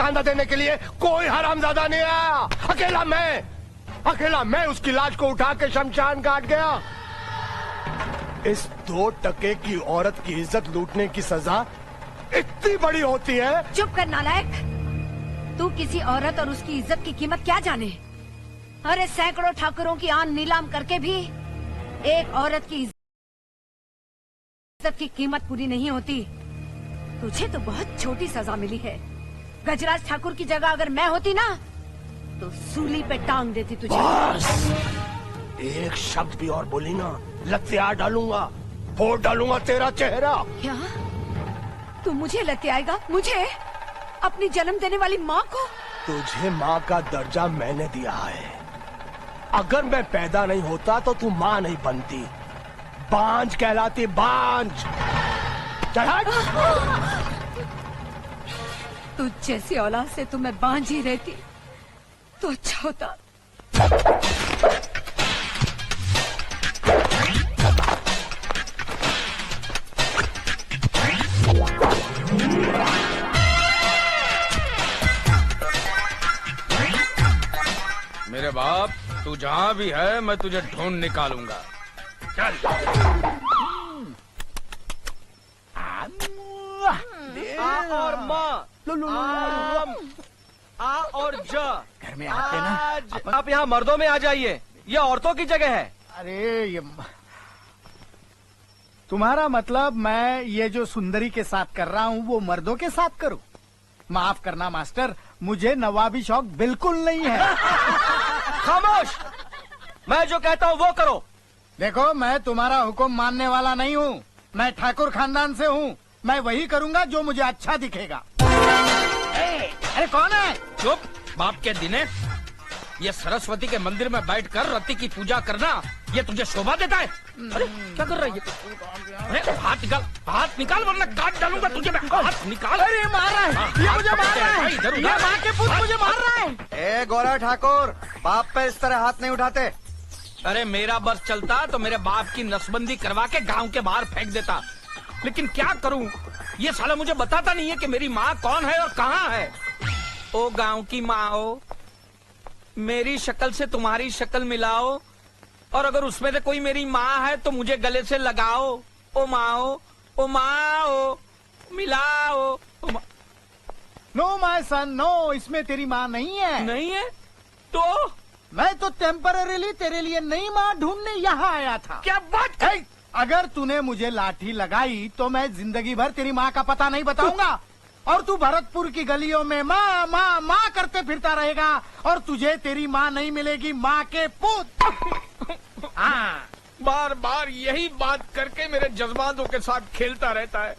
कांधा देने के लिए कोई हरामजादा नहीं आया। अकेला मैं उसकी लाश को उठा के शमशान घाट गया। इस 2 टके की औरत की इज्जत लूटने की सजा इतनी बड़ी होती है। चुप कर नालायक। तू किसी औरत और उसकी इज्जत की कीमत क्या जाने? अरे सैकड़ों ठाकुरों की आन नीलाम करके भी एक औरत की इज्जत की कीमत पूरी नहीं होती। तुझे तो बहुत छोटी सजा मिली है। गजराज ठाकुर की जगह अगर मैं होती ना तो सूली पे टांग देती तुझे। बस एक शब्द भी और बोली ना, लत्या डालूंगा, फोड़ डालूंगा तेरा चेहरा। क्या तू मुझे लेते आएगा? मुझे? अपनी जन्म देने वाली माँ को? तुझे माँ का दर्जा मैंने दिया है। अगर मैं पैदा नहीं होता तो तू माँ नहीं बनती, बांझ कहलाती, बांझ। चल हट। तुझ जैसी औलाद से तो मैं बांझ ही रहती तो अच्छा होता। मेरे बाप, तू जहाँ भी है मैं तुझे ढूंढ निकालूंगा। चल। आ और माँ, आ और ज। घर में आते ना आप यहाँ मर्दों में आ जाइए, ये औरतों की जगह है। अरे ये तुम्हारा मतलब मैं ये जो सुंदरी के साथ कर रहा हूँ वो मर्दों के साथ करूँ? माफ करना मास्टर, मुझे नवाबी शौक बिल्कुल नहीं है। खामोश, मैं जो कहता हूँ वो करो। देखो, मैं तुम्हारा हुक्म मानने वाला नहीं हूँ। मैं ठाकुर खानदान से हूँ। मैं वही करूँगा जो मुझे अच्छा दिखेगा। अरे कौन है? चुप, बाप के दिने। ये सरस्वती के मंदिर में बैठकर रति की पूजा करना, ये तुझे शोभा देता है? अरे क्या कर रहा है ये? अरे हाथ निकाल वरना काट डालूंगा तुझे मैं। हाथ निकाल। अरे मार रहा है, ये मुझे मार रहा है, ये माँ के पुत मुझे मार रहा है। ए गोरा ठाकुर, बाप पे इस तरह हाथ नहीं उठाते। अरे मेरा बस चलता तो मेरे बाप की नसबंदी करवा के गांव के बाहर फेंक देता, लेकिन क्या करूं, ये साला मुझे बताता नहीं है कि मेरी माँ कौन है और कहाँ है। ओ गांव की माँ हो, मेरी शक्ल से तुम्हारी शक्ल मिलाओ, और अगर उसमें से कोई मेरी माँ है तो मुझे गले से लगाओ। ओ माँ हो, ओ माँ हो, मिलाओ। नो माय सन, नो, इसमें तेरी माँ नहीं है। नहीं है तो? मैं तो टेम्पररीली तेरे लिए नई माँ ढूंढने यहाँ आया था। क्या बात है? अगर तूने मुझे लाठी लगाई तो मैं जिंदगी भर तेरी माँ का पता नहीं बताऊंगा, और तू भरतपुर की गलियों में माँ माँ माँ करते फिरता रहेगा, और तुझे तेरी माँ नहीं मिलेगी, माँ के पुत। हाँ, बार बार यही बात करके मेरे जज्बातों के साथ खेलता रहता है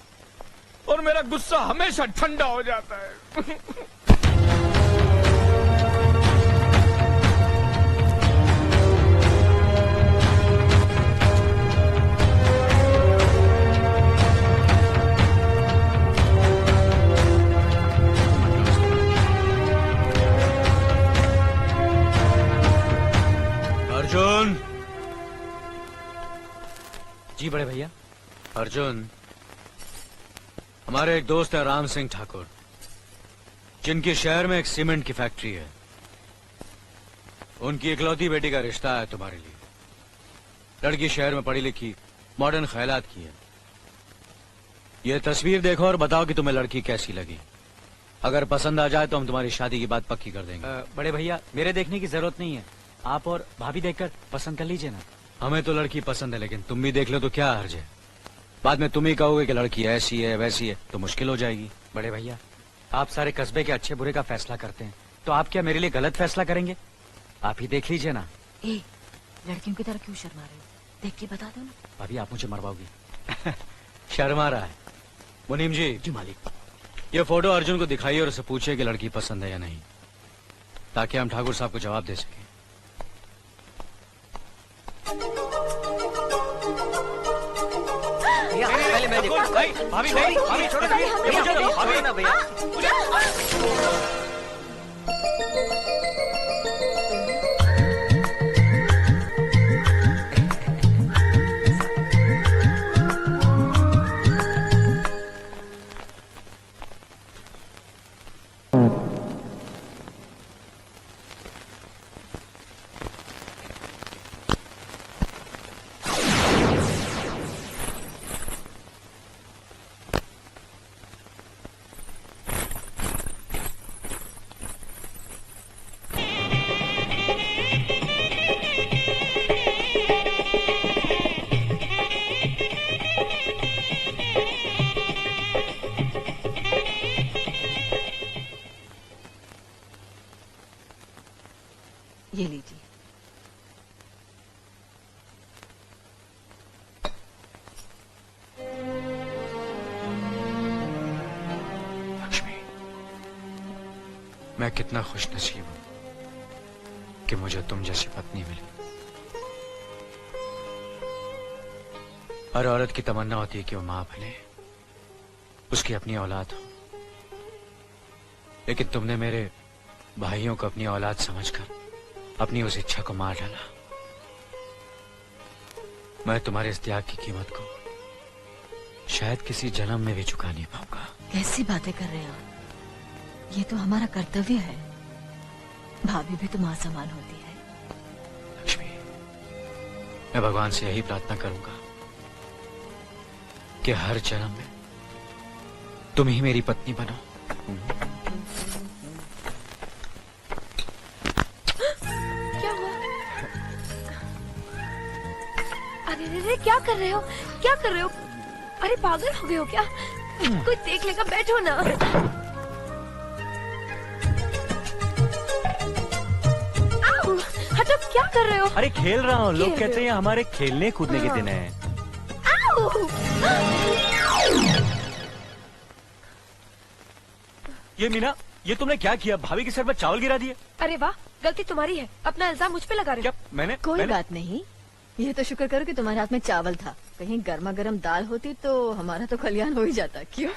और मेरा गुस्सा हमेशा ठंडा हो जाता है। अर्जुन। जी बड़े भैया। अर्जुन, हमारे एक दोस्त है राम सिंह ठाकुर, जिनके शहर में एक सीमेंट की फैक्ट्री है। उनकी इकलौती बेटी का रिश्ता है तुम्हारे लिए। लड़की शहर में पढ़ी लिखी, मॉडर्न ख्यालात की है। ये तस्वीर देखो और बताओ कि तुम्हें लड़की कैसी लगी। अगर पसंद आ जाए तो हम तुम्हारी शादी की बात पक्की कर देंगे। बड़े भैया, मेरे देखने की जरूरत नहीं है, आप और भाभी देखकर पसंद कर लीजिए ना। हमें तो लड़की पसंद है, लेकिन तुम भी देख लो तो क्या हर्ज है। बाद में तुम ही कहोगे कि लड़की ऐसी है वैसी है, तो मुश्किल हो जाएगी। बड़े भैया, आप सारे कस्बे के अच्छे बुरे का फैसला करते हैं, तो आप क्या मेरे लिए गलत फैसला करेंगे? आप ही देख लीजिए ना। लड़कियों की तरह क्यों शर्मा रहे हो? देख के बता दो ना। भाभी, आप मुझे मरवाओगी। शर्मा रहा है। मुनीम जी। जी मालिक। ये फोटो अर्जुन को दिखाइए और उसे पूछिए कि लड़की पसंद है या नहीं, ताकि हम ठाकुर साहब को जवाब दे सकें। पहले मैं देखूं। भाभी भाभी छोड़ो ना भैया। ये लीजिए। लक्ष्मी, मैं कितना खुशनसीब हूं कि मुझे तुम जैसी पत्नी मिली। हर औरत की तमन्ना होती है कि वो मां बने, उसकी अपनी औलाद हो, लेकिन तुमने मेरे भाइयों को अपनी औलाद समझकर अपनी उस इच्छा को मार डाला। मैं तुम्हारे इस त्याग की कीमत को शायद किसी जन्म में भी चुका नहीं पाऊंगा। कैसी बातें कर रहे हैं आप? ये तो हमारा कर्तव्य है। भाभी भी तो मां समान होती है। लक्ष्मी, मैं भगवान से यही प्रार्थना करूंगा कि हर जन्म में तुम ही मेरी पत्नी बनो। क्या हुआ? अरे क्या कर रहे हो? क्या कर रहे हो? अरे पागल हो गए हो क्या? कोई देख लेगा, बैठो ना। आओ, हटो, क्या कर रहे हो? अरे खेल रहा हूँ। लोग खेल कहते रहे हैं हमारे खेलने कूदने के दिन है। आओ! ये मीना, ये तुमने क्या किया? भाभी के सर पर चावल गिरा दिए। अरे वाह, गलती तुम्हारी है। अपना इल्जाम मुझ पे लगा रहे क्या हो। मैंने कोई बात नहीं, ये तो शुक्र करो कि तुम्हारे हाथ में चावल था। कहीं गर्मा गर्म दाल होती तो हमारा तो कल्याण हो ही जाता। क्यों?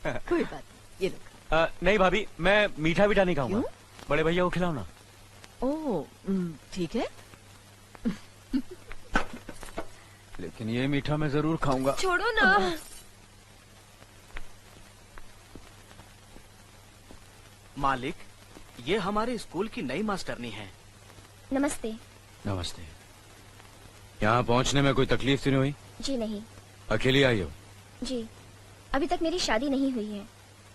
कोई बात नहीं, ये लो। नहीं भाभी, मैं मीठा मीठा नहीं खाऊंगा। क्यों? बड़े भैया को खिलाओ ना। ओह, ठीक है। लेकिन ये मीठा मैं जरूर खाऊंगा। छोड़ो ना। मालिक, ये हमारे स्कूल की नई मास्टरनी है। नमस्ते। नमस्ते। यहाँ पहुँचने में कोई तकलीफ तो नहीं हुई? जी नहीं। अकेली आई हो? जी, अभी तक मेरी शादी नहीं हुई है।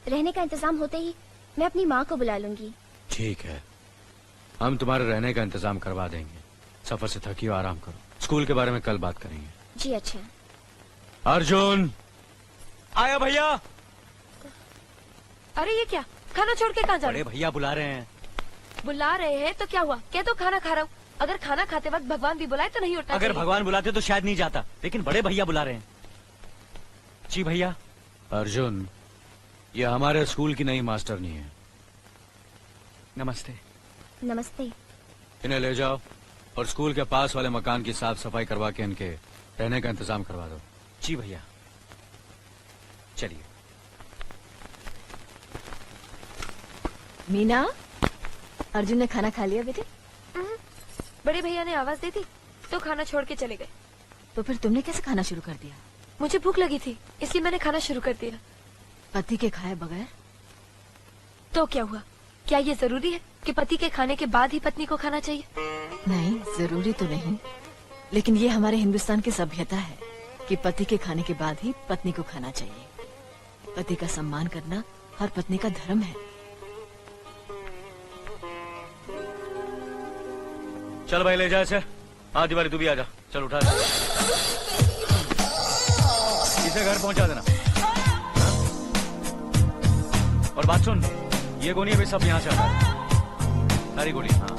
रहने का इंतजाम होते ही मैं अपनी माँ को बुला लूंगी। ठीक है, हम तुम्हारे रहने का इंतजाम करवा देंगे। सफर से थकी हो, आराम करो। स्कूल के बारे में कल बात करेंगे। जी अच्छा। अर्जुन! आया भैया। अरे ये क्या? खाना छोड़ के कहाँ जा रहे बड़े भैया बुला रहे हैं। हो? बुला रहे हैं तो क्या हुआ? कह दो खाना खा रहा हूँ। अगर खाना खाते वक्त भगवान भी बुलाए तो नहीं उठना अगर चाहिए। भगवान बुलाते तो शायद नहीं जाता, लेकिन बड़े भैया बुला रहे हैं। जी भैया। अर्जुन, ये हमारे स्कूल की नई मास्टरनी है। नमस्ते। नमस्ते। इन्हें ले जाओ और स्कूल के पास वाले मकान की साफ सफाई करवा के इनके रहने का इंतजाम करवा दो। जी भैया। चलिए। मीना, अर्जुन ने खाना खा लिया बेटे? बड़े भैया ने आवाज दी थी तो खाना छोड़ के चले गए। तो फिर तुमने कैसे खाना शुरू कर दिया? मुझे भूख लगी थी, इसलिए मैंने खाना शुरू कर दिया। पति के खाए बगैर? तो क्या हुआ? क्या ये जरूरी है कि पति के खाने के बाद ही पत्नी को खाना चाहिए? नहीं, जरूरी तो नहीं, लेकिन ये हमारे हिंदुस्तान की सभ्यता है कि पति के खाने के बाद ही पत्नी को खाना चाहिए। पति का सम्मान करना हर पत्नी का धर्म है। चल भाई, ले जा इसे। हाँ तिवारी, तू भी आ जा। चल उठा दे। इसे घर पहुंचा देना। और बात सुन, ये गोली अभी सब यहाँ से आता है। सारी गोली। हाँ,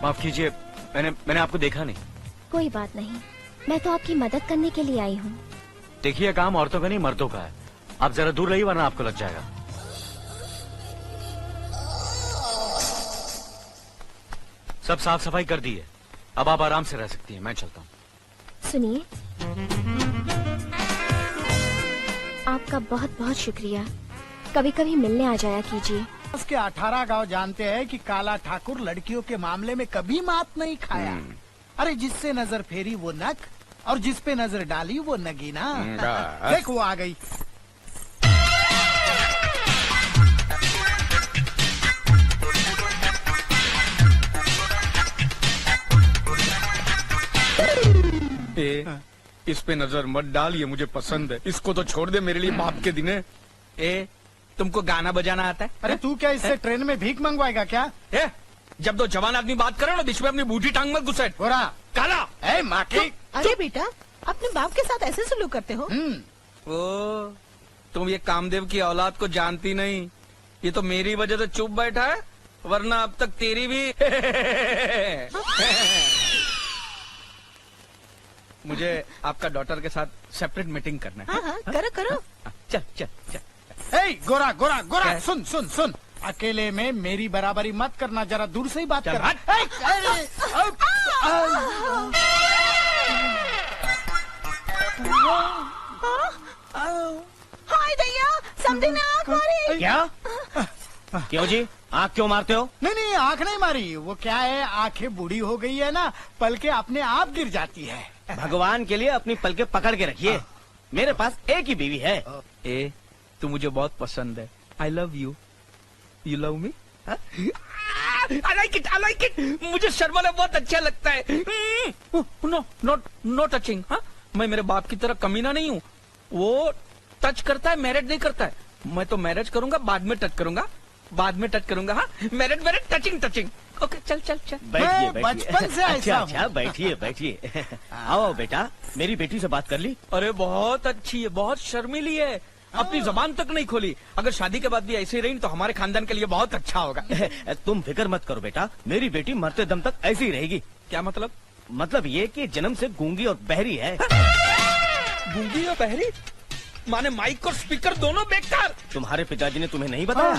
माफ कीजिए, मैंने आपको देखा नहीं। कोई बात नहीं, मैं तो आपकी मदद करने के लिए आई हूँ। देखिए, काम औरतों का नहीं मर्दों का है। आप जरा दूर रहिए वरना आपको लग जाएगा। सब साफ सफाई कर दी है, अब आप आराम से रह सकती हैं। मैं चलता हूँ। सुनिए, आपका बहुत बहुत शुक्रिया। कभी कभी मिलने आ जाया कीजिए। उसके 18 गांव जानते हैं कि काला ठाकुर लड़कियों के मामले में कभी मात नहीं खाया। अरे जिससे नजर फेरी वो नक, और जिस पे नजर डाली वो नगीना। देख वो आ गई। इस पे नजर मत डाल, ये मुझे पसंद है। इसको तो छोड़ दे, मेरे लिए बाप के दिन है। ए, तुमको गाना बजाना आता है? अरे तू क्या इससे ट्रेन में भीख मंगवाएगा क्या? ए, जब दो जवान आदमी बात करे ना, बीच में अपनी बूढ़ी टांग मत घुसेड़। हो रहा काला ए माँ की। अरे बेटा, अपने बाप के साथ ऐसे सलूक करते हो? ओ, तुम ये कामदेव की औलाद को जानती नहीं। ये तो मेरी वजह से चुप बैठा है वरना अब तक तेरी भी मुझे आपका डॉटर के साथ सेपरेट मीटिंग करना है। हाँ हाँ करो करो। चल चल चल। ए गोरा गोरा गोरा क्या? सुन सुन सुन, अकेले में मेरी बराबरी मत करना, जरा दूर से ही बात चल, कर। हट। हाय दैया, समझी ना आँख मारी। क्या? क्यों जी, आँख क्यों मारते हो? नहीं नहीं, आंख नहीं मारी, वो क्या है, आंखें बूढ़ी हो गई है ना, पलके अपने आप गिर जाती है। भगवान के लिए अपनी पलके पकड़ के रखिए। मेरे पास एक ही बीवी है। ए, तू मुझे बहुत पसंद है। I love you. You love me? I like it, I like it. मुझे शर्मा बहुत अच्छा लगता है। No not no touching. हाँ, मैं मेरे बाप की तरह कमीना नहीं हूँ। वो टच करता है, मैरिज नहीं करता है। मैं तो मैरिज करूंगा, बाद में टच करूंगा, बाद में टच करूंगा। हाँ, marriage marriage touching touching. Okay, चल चल चल। बैठिए मैं बैठिए। बचपन से ऐसा अच्छा हूँ। अच्छा, बैठिए बैठिए। आओ बेटा, मेरी बेटी से बात कर ली? अरे बहुत अच्छी है, बहुत शर्मीली है, अपनी जबान तक नहीं खोली। अगर शादी के बाद भी ऐसे ही रही तो हमारे खानदान के लिए बहुत अच्छा होगा। तुम फिक्र मत करो बेटा, मेरी बेटी मरते दम तक ऐसी ही रहेगी। क्या मतलब? मतलब ये कि जन्म से गूंगी और बहरी है। गूंगी और बहरी? माने माइक और स्पीकर दोनों बेकार। तुम्हारे पिताजी ने तुम्हें नहीं बताया?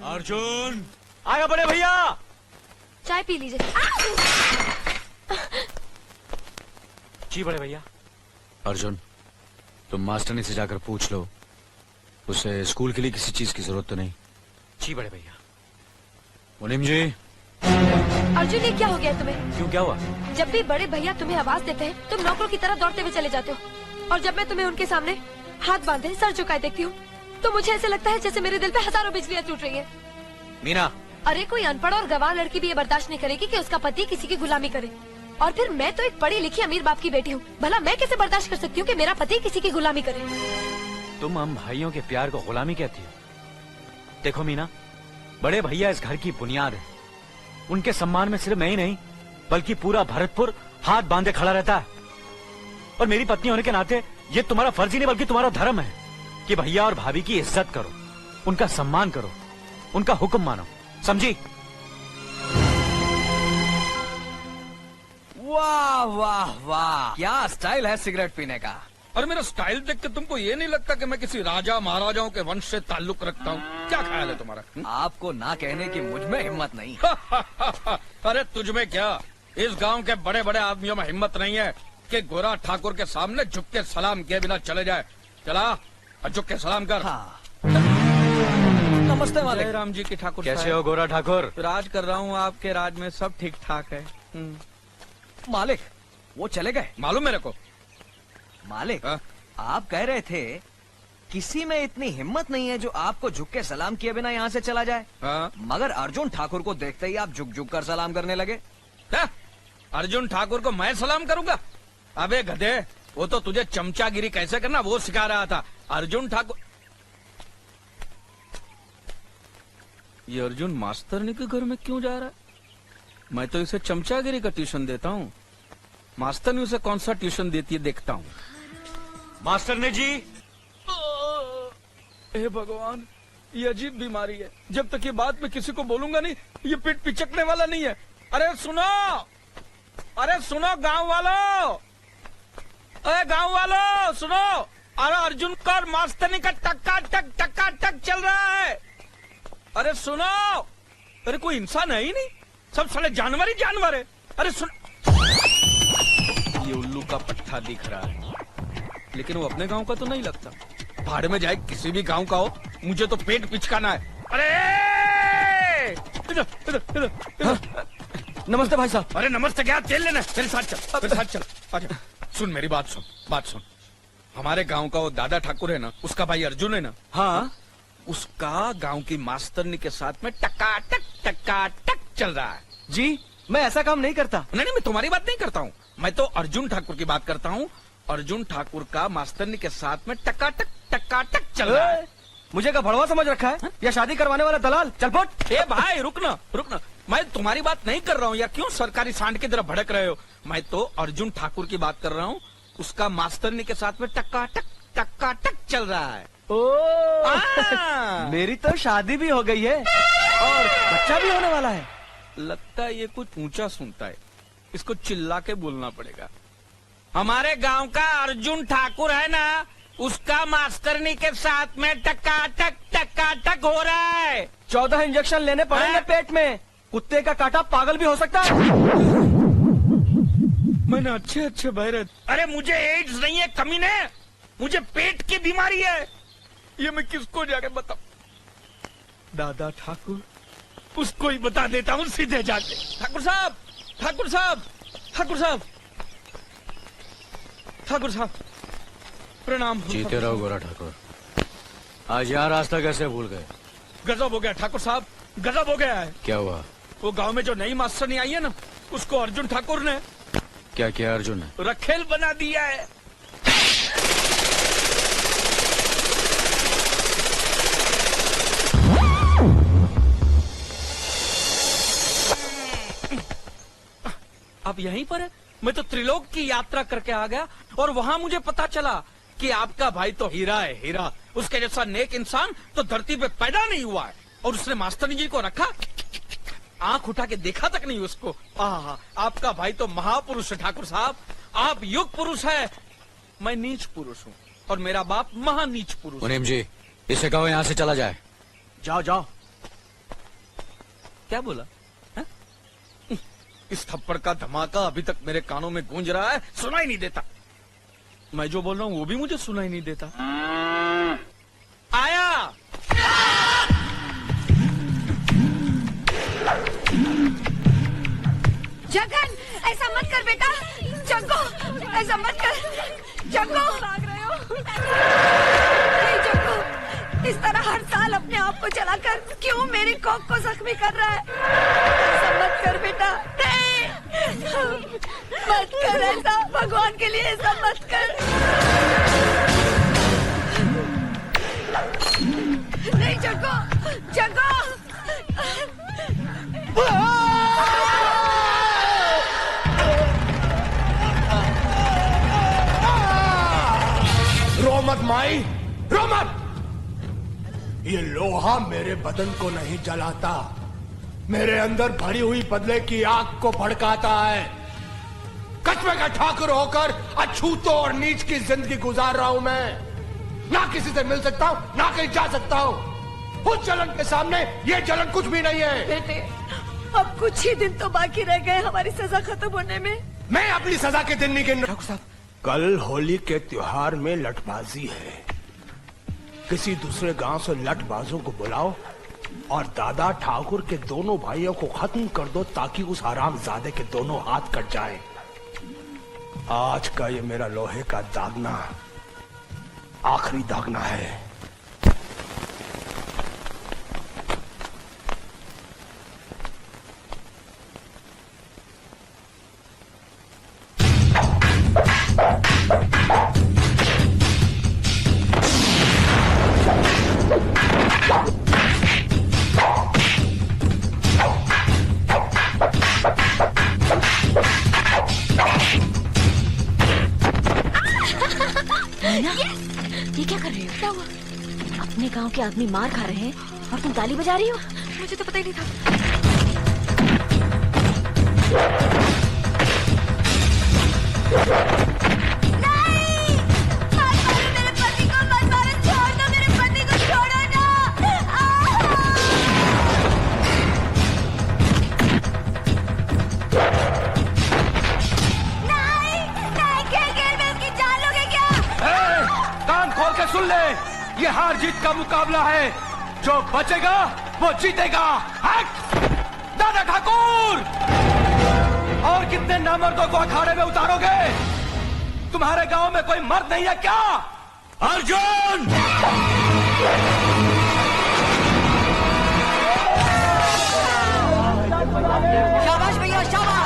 अर्जुन, आया बड़े भैया। चाय पी लीजिए। जी बड़े भैया। अर्जुन, तुम मास्टरनी से जाकर पूछ लो, उसे स्कूल के लिए किसी चीज की जरूरत तो नहीं। जी बड़े भैया। मुनीम जी। अर्जुन, ये क्या हो गया तुम्हें? क्यों, क्या हुआ? जब भी बड़े भैया तुम्हें आवाज देते हैं तुम नौकरों की तरह दौड़ते हुए चले जाते हो, और जब मैं तुम्हें उनके सामने हाथ बांधे सर झुकाए देखती हूँ तो मुझे ऐसे लगता है जैसे मेरे दिल पे हजारों बिजलियाँ टूट रही है। मीना। अरे कोई अनपढ़ और गवार लड़की भी ये बर्दाश्त नहीं करेगी कि उसका पति किसी की गुलामी करे, और फिर मैं तो एक पढ़ी लिखी अमीर बाप की बेटी हूँ। भला मैं कैसे बर्दाश्त कर सकती हूँ कि मेरा पति किसी की गुलामी करे? तुम हम भाइयों के प्यार को गुलामी कहती हो? देखो मीना, बड़े भैया इस घर की बुनियाद है। उनके सम्मान में सिर्फ मैं ही नहीं बल्कि पूरा भरतपुर हाथ बांधे खड़ा रहता है। और मेरी पत्नी होने के नाते ये तुम्हारा फर्ज ही नहीं बल्कि तुम्हारा धर्म है कि भैया और भाभी की इज्जत करो, उनका सम्मान करो, उनका हुक्म मानो, समझी? वाह वाह वाह, क्या स्टाइल है सिगरेट पीने का। और मेरा स्टाइल देख के तुमको ये नहीं लगता कि मैं किसी राजा महाराजाओं के वंश से ताल्लुक रखता हूँ? क्या ख्याल है तुम्हारा? आपको ना कहने की मुझ में हिम्मत नहीं। अरे तुझ में क्या, इस गांव के बड़े बड़े आदमियों में हिम्मत नहीं है कि गोरा ठाकुर के सामने झुक के सलाम किए बिना चले जाए। चला और झुक के सलाम कर। नमस्ते मालिक। जय राम जी की ठाकुर कैसे साहब। हो गोरा ठाकुर? राज कर रहा हूँ, आपके राज में सब ठीक ठाक है। मालिक, वो चले गए? मालूम मेरे को। मालिक, हाँ? आप कह रहे थे किसी में इतनी हिम्मत नहीं है जो आपको झुक के सलाम किए बिना यहाँ से चला जाए। हाँ? मगर अर्जुन ठाकुर को देखते ही आप झुक झुक कर सलाम करने लगे। क्या? अर्जुन ठाकुर को मैं सलाम करूंगा? अबे गधे, वो तो तुझे चमचागिरी कैसे करना वो सिखा रहा था। अर्जुन ठाकुर। ये अर्जुन मास्टरनी के घर में क्यों जा रहा है? मैं तो इसे चमचागिरी का ट्यूशन देता हूँ, मास्टरनी उसे कौन सा ट्यूशन देती है देखता हूँ। मास्टरनी जी। हे भगवान, ये अजीब बीमारी है। जब तक ये बात मैं किसी को बोलूंगा नहीं, ये पीठ पिचकने वाला नहीं है। अरे सुनो, अरे सुनो गांव वालों, अरे गांव वालों सुनो। अरे अर्जुन का और मास्टरनी का टक्का टक चल रहा है। अरे सुनो, अरे कोई इंसान है ही नहीं, सब साले जानवर ही जानवर है। अरे सुन, ये उल्लू का पट्टा दिख रहा है, लेकिन वो अपने गांव का तो नहीं लगता। भाड़ में जाए किसी भी गांव का हो, मुझे तो पेट पिचकाना है। अरे इधर इधर इधर इधर। नमस्ते भाई साहब। अरे नमस्ते क्या, तेल लेना, मेरे साथ चल, मेरे साथ चल। अच्छा सुन, मेरी बात सुन, बात सुन। हमारे गांव का वो दादा ठाकुर है ना, उसका भाई अर्जुन है ना। हाँ, उसका गांव की मास्टरनी के साथ में टकाटक चल रहा है। जी मैं ऐसा काम नहीं करता। नहीं नहीं, मैं तुम्हारी बात नहीं करता हूँ, मैं तो अर्जुन ठाकुर की बात करता हूँ। अर्जुन ठाकुर का मास्टरनी के साथ में टकाटक चल रहा है। मुझे क्या भड़वा समझ रखा है या शादी करवाने वाला दलाल? चल फुट। ए भाई रुक ना, मैं तुम्हारी बात नहीं कर रहा हूँ यार, क्यों सरकारी सांड की तरह भड़क रहे हो? मैं तो अर्जुन ठाकुर की बात कर रहा हूँ, उसका मास्टरनी के साथ में टकाटक चल रहा है। हाँ। मेरी तो शादी भी हो गई है और बच्चा भी होने वाला है। लगता है ये कुछ ऊंचा सुनता है, इसको चिल्ला के बोलना पड़ेगा। हमारे गांव का अर्जुन ठाकुर है ना, उसका मास्टरनी के साथ में टकाटक हो रहा है। 14 इंजेक्शन लेने पड़ेंगे हाँ? पेट में। कुत्ते का काटा पागल भी हो सकता है। मैंने अच्छे बहरे। अरे मुझे एड्स नहीं है कमीने, मुझे पेट की बीमारी है। ये मैं किसको जाके बताऊं? दादा ठाकुर, उसको ही बता देता हूँ सीधे जाके। ठाकुर साहब, ठाकुर साहब, ठाकुर साहब, ठाकुर साहब, प्रणाम। जीते रहो गोरा ठाकुर। आज यहाँ रास्ता कैसे भूल गए? गजब हो गया ठाकुर साहब, गजब हो गया है। क्या हुआ? वो गांव में जो नई मास्टरनी आई है ना, उसको अर्जुन ठाकुर ने क्या किया अर्जुन ने? रखेल बना दिया है। आप यहीं पर है? मैं तो त्रिलोक की यात्रा करके आ गया और वहाँ मुझे पता चला कि आपका भाई तो हीरा है, हीरा। उसके जैसा नेक इंसान तो धरती पे पैदा नहीं हुआ है। और उसने मास्टरनी जी को रखा, आंख उठा के देखा तक नहीं उसको। आहा, आपका भाई तो महापुरुष है ठाकुर साहब। आप युग पुरुष है, मैं नीच पुरुष हूँ और मेरा बाप महानीच पुरुष। मुनीम जी, इसे कहो यहाँ से चला जाए। जाओ जाओ। क्या बोला है? इस थप्पड़ का धमाका अभी तक मेरे कानों में गूंज रहा है, सुनाई नहीं देता। मैं जो बोल रहा हूँ वो भी मुझे सुनाई नहीं देता। आया। जगन, ऐसा मत कर बेटा। जग्गू, ऐसा मत कर। जग्गू, भाग रहे हो? नहीं जग्गू, इस तरह हर साल अपने आप को जलाकर क्यों मेरी कोख को जख्मी कर रहा है? ऐसा मत कर बेटा, नहीं, मत कर ऐसा। भगवान के लिए ऐसा मत कर। नहीं जग्गू, जग्गू। रो मत माई, रो मत। ये लोहा मेरे बदन को नहीं जलाता, मेरे अंदर भरी हुई बदले की आग को भड़काता है। कस्बे का ठाकुर होकर अछूतों और नीच की जिंदगी गुजार रहा हूं मैं। ना किसी से मिल सकता हूं, ना कहीं जा सकता हूं। उस जलन के सामने ये जलन कुछ भी नहीं है। बेटे, अब कुछ ही दिन तो बाकी रह गए हमारी सजा खत्म होने में। मैं अपनी सजा के दिन नहीं गिन रहा हूं। कल होली के त्योहार में लठबाजी है। किसी दूसरे गांव से लठबाजों को बुलाओ और दादा ठाकुर के दोनों भाइयों को खत्म कर दो ताकि उस हरामजादे के दोनों हाथ कट जाएं। आज का ये मेरा लोहे का दागना आखिरी दागना है। ये क्या कर रही हो? क्या हुआ? अपने गांव के आदमी मार खा रहे हैं और तुम ताली बजा रही हो? मुझे तो पता ही नहीं था। नहीं! मत मारो मेरे पति को, मत मारो, छोड़ दो मेरे पति को, छोड़ो ना। नहीं, नहीं, खेल में उसकी जान लोगे क्या? कान खोल के सुन ले, ये हार जीत का मुकाबला है। जो बचेगा वो जीतेगा। हट! दादा ठाकुर! और कितने नामर्दों को अखाड़े में उतारोगे? तुम्हारे गांव में कोई मर्द नहीं है क्या? अर्जुन! शाबाश भैया, शाबाश।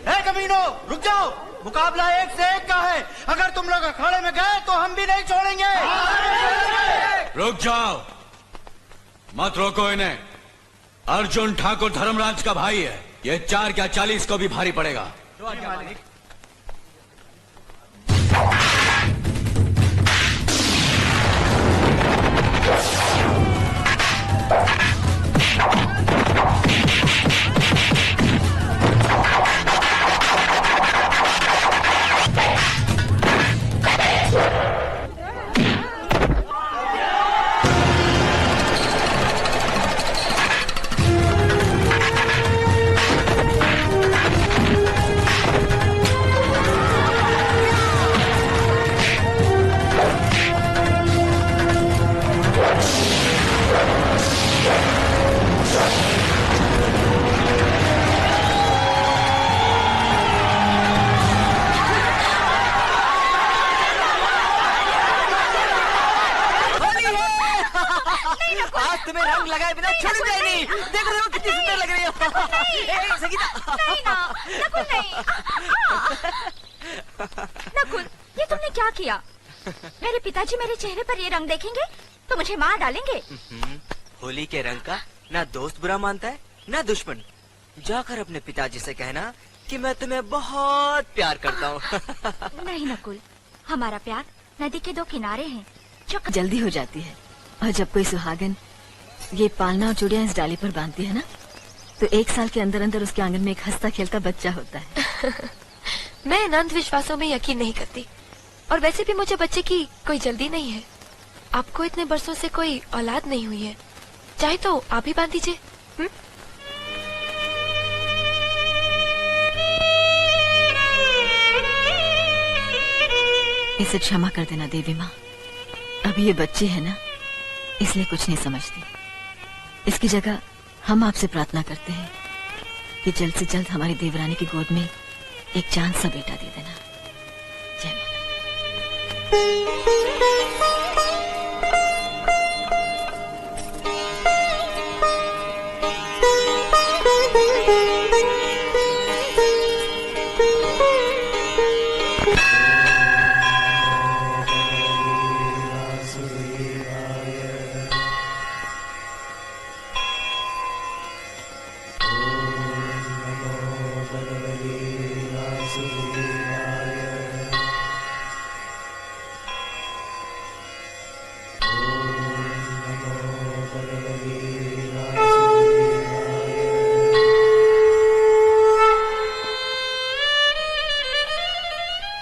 ए कमीनो, रुक जाओ। मुकाबला एक से एक का है। अगर तुम लोग अखाड़े में गए तो हम भी नहीं छोड़ेंगे। रुक जाओ, मत रोको इन्हें। अर्जुन ठाकुर धर्मराज का भाई है। ये 4 क्या 40 को भी भारी पड़ेगा। आज तुम्हें रंग लगाए बिना छोड़ी जाएगी। देखो देखो कितनी सुंदर लग रही हो। नहीं ना, नकुल नहीं। नकुल, ये तुमने क्या किया? मेरे पिताजी मेरे चेहरे पर ये रंग देखेंगे तो मुझे मार डालेंगे। होली के रंग का ना दोस्त बुरा मानता है ना दुश्मन। जाकर अपने पिताजी से कहना कि मैं तुम्हें बहुत प्यार करता हूँ। नहीं नकुल, हमारा प्यार नदी के 2 किनारे हैं जो जल्दी हो जाती है। और जब कोई सुहागन ये पालना और चूड़ियां इस डाली पर बांधती है ना, तो 1 साल के अंदर अंदर उसके आंगन में एक हंसता खेलता बच्चा होता है। मैं इन अंधविश्वासों में यकीन नहीं करती, और वैसे भी मुझे बच्चे की कोई जल्दी नहीं है। आपको इतने बरसों से कोई औलाद नहीं हुई है, चाहे तो आप ही बांध दीजिए। इसे क्षमा कर देना देवी माँ। अभी ये बच्चे है ना, इसलिए कुछ नहीं समझती। इसकी जगह हम आपसे प्रार्थना करते हैं कि जल्द से जल्द हमारी देवरानी की गोद में एक चांद सा बेटा दे देना। जय माता।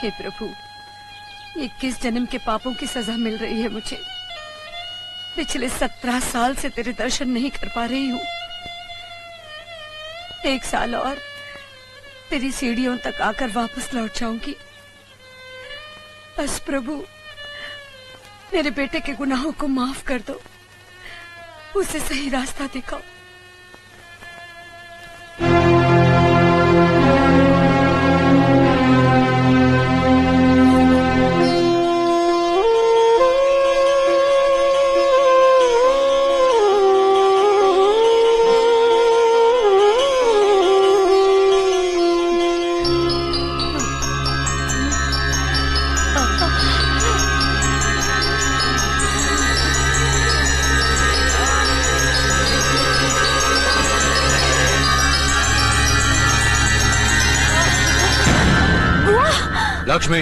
हे प्रभु, ये किस जन्म के पापों की सजा मिल रही है मुझे। पिछले 17 साल से तेरे दर्शन नहीं कर पा रही हूँ। 1 साल और तेरी सीढ़ियों तक आकर वापस लौट जाऊंगी। बस प्रभु, मेरे बेटे के गुनाहों को माफ कर दो, उसे सही रास्ता दिखाओ। लक्ष्मी,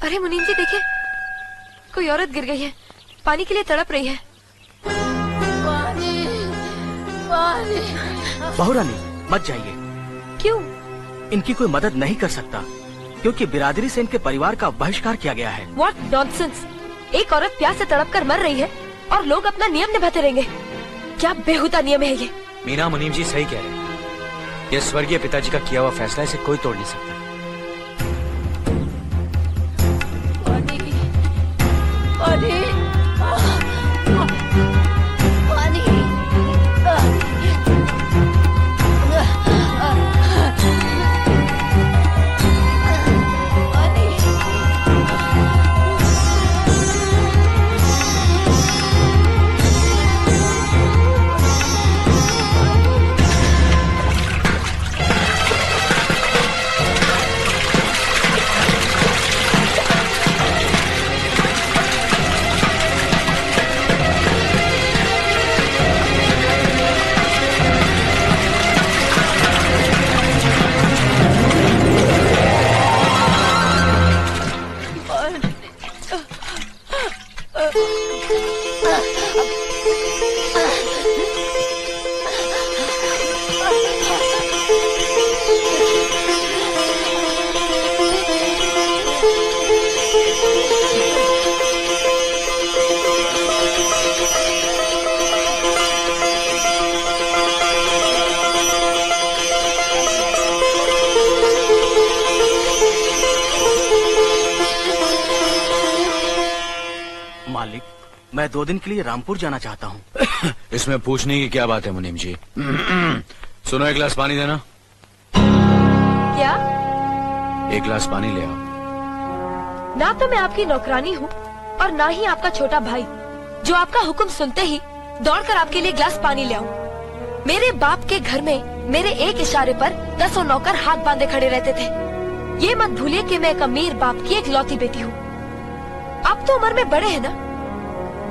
अरे मुनीम जी देखिए, कोई औरत गिर गई है, पानी के लिए तड़प रही है। बहू रानी मत जाइए, क्यों? इनकी कोई मदद नहीं कर सकता क्योंकि बिरादरी से इनके परिवार का बहिष्कार किया गया है। What nonsense! एक औरत प्यास से तड़प कर मर रही है और लोग अपना नियम निभाते रहेंगे। क्या बेहुदा नियम है ये। मीना, मुनीम जी सही कह रहे हैं। ये स्वर्गीय पिताजी का किया हुआ फैसला, इसे कोई तोड़ नहीं सकता। मालिक, मैं 2 दिन के लिए रामपुर जाना चाहता हूँ। इसमें पूछने की क्या बात है मुनीम जी? सुनो, एक गिलास पानी देना। क्या? एक गिलास पानी ले आओ। ना तो मैं आपकी नौकरानी हूँ और ना ही आपका छोटा भाई जो आपका हुक्म सुनते ही दौड़कर आपके लिए गिलास पानी ले आऊं। मेरे बाप के घर में मेरे एक इशारे पर 10 नौकर हाथ बांधे खड़े रहते थे। ये मत भूलिए कि मैं एक अमीर बाप की एक लौती बेटी हूँ। आप तो उम्र में बड़े हैं ना,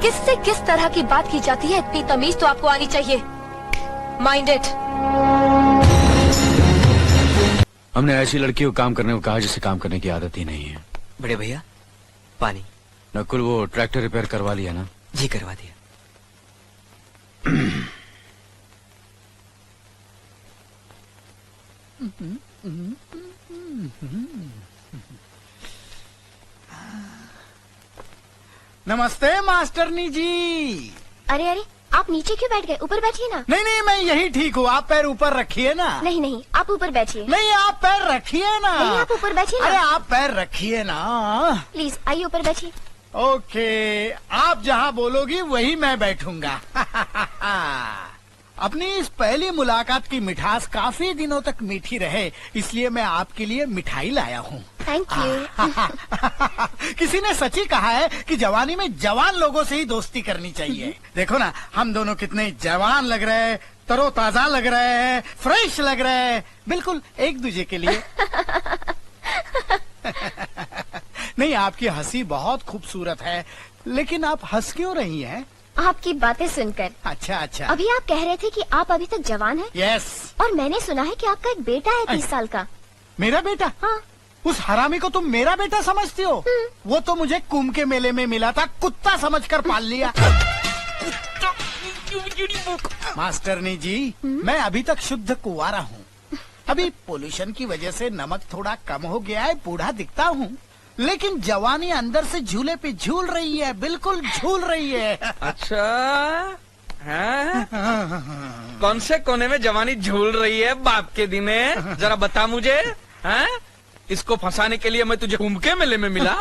किससे किस तरह की बात की जाती है इतनी तमीज तो आपको आनी चाहिए। Mind it. हमने ऐसी लड़की को काम करने को कहा जिसे काम करने की आदत ही नहीं है। बड़े भैया पानी। नकुल, वो ट्रैक्टर रिपेयर करवा लिया ना? जी करवा दिया। नमस्ते मास्टरनी जी। अरे अरे, आप नीचे क्यों बैठ गए? ऊपर बैठिए ना। नहीं नहीं, मैं यही ठीक हूँ। आप पैर ऊपर रखिए ना। नहीं नहीं, आप ऊपर बैठिए। नहीं, आप पैर रखिए ना। नहीं, आप ऊपर बैठिए अरे ना। आप पैर रखिए ना। प्लीज आइए ऊपर बैठिए। ओके, आप जहाँ बोलोगी वही मैं बैठूंगा। अपनी इस पहली मुलाकात की मिठास काफी दिनों तक मीठी रहे, इसलिए मैं आपके लिए मिठाई लाया हूँ। Thank you. किसी ने सच ही कहा है कि जवानी में जवान लोगों से ही दोस्ती करनी चाहिए। देखो ना, हम दोनों कितने जवान लग रहे हैं, तरोताजा लग रहे हैं, फ्रेश लग रहे हैं, बिल्कुल एक दूजे के लिए। नहीं, आपकी हंसी बहुत खूबसूरत है, लेकिन आप हंस क्यों रही हैं? आपकी बातें सुनकर। अच्छा अच्छा। अभी आप कह रहे थे कि आप अभी तक जवान हैं। यस। और मैंने सुना है कि आपका एक बेटा है 30 साल का। मेरा बेटा? हाँ। उस हरामी को तुम मेरा बेटा समझती हो? वो तो मुझे कुंभ के मेले में मिला था, कुत्ता समझकर पाल लिया। मास्टरनी जी, मैं अभी तक शुद्ध कुंवारा हूँ। अभी पोल्यूशन की वजह से नमक थोड़ा कम हो गया है, बूढ़ा दिखता हूँ, लेकिन जवानी अंदर से झूले पे झूल रही है, बिल्कुल झूल रही है। अच्छा है? कौन से कोने में जवानी झूल रही है बाप के दिन है? जरा बता मुझे। हैं? इसको फंसाने के लिए मैं तुझे कुंभ के मेले में मिला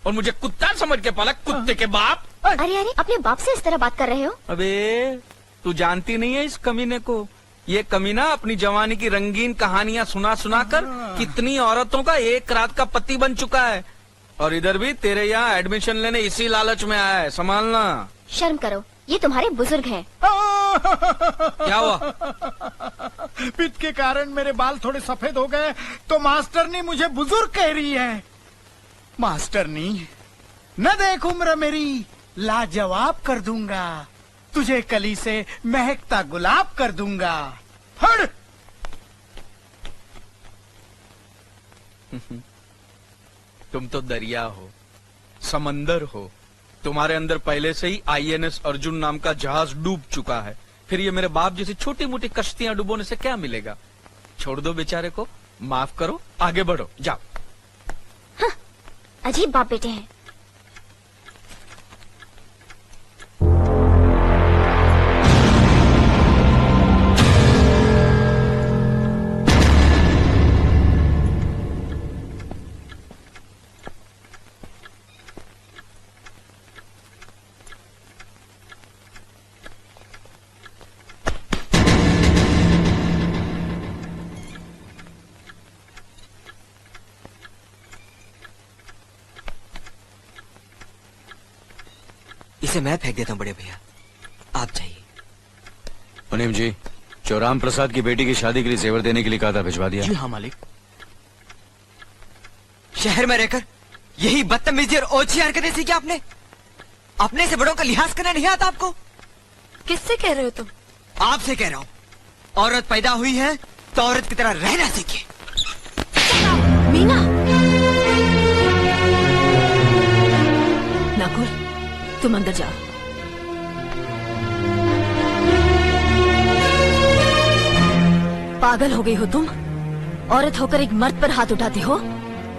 और मुझे कुत्ता समझ के पाला, कुत्ते के बाप। अरे अरे, अपने बाप से इस तरह बात कर रहे हो? अबे तू जानती नहीं है इस कमीने को। ये कमीना अपनी जवानी की रंगीन कहानियां सुना सुना कर कितनी औरतों का एक रात का पति बन चुका है। और इधर भी तेरे यहाँ एडमिशन लेने इसी लालच में आया है, संभालना। शर्म करो, ये तुम्हारे बुजुर्ग हैं। क्या हुआ? पित्त के कारण मेरे बाल थोड़े सफेद हो गए तो मास्टरनी मुझे बुजुर्ग कह रही है। मास्टरनी, न देख उम्र मेरी, लाजवाब कर दूंगा, तुझे कली से महकता गुलाब कर दूंगा। तुम तो दरिया हो, समंदर हो। तुम्हारे अंदर पहले से ही INS अर्जुन नाम का जहाज डूब चुका है। फिर ये मेरे बाप जैसी छोटी मोटी कश्तियां डुबोने से क्या मिलेगा? छोड़ दो बेचारे को, माफ करो, आगे बढ़ो, जाओ। हाँ, अजीब बाप बेटे हैं। इसे मैं फेंक देता हूँ बड़े भैया, आप जाइए। मुनीम जी, जो राम प्रसाद की बेटी की शादी के लिए जेवर देने के लिए कहा था, भिजवा दिया? जी हाँ मालिक। शहर में रहकर यही बदतमीजी और ओछी हरकतें सीखी आपने? अपने से बड़ों का लिहाज करना नहीं आता आपको? किससे कह रहे हो तुम? आपसे कह रहा हूँ। औरत पैदा हुई है तो औरत की तरह रहना सीखे। मीना, नकुल, तुम अंदर जाओ। पागल हो गई हो तुम? औरत होकर एक मर्द पर हाथ उठाती हो?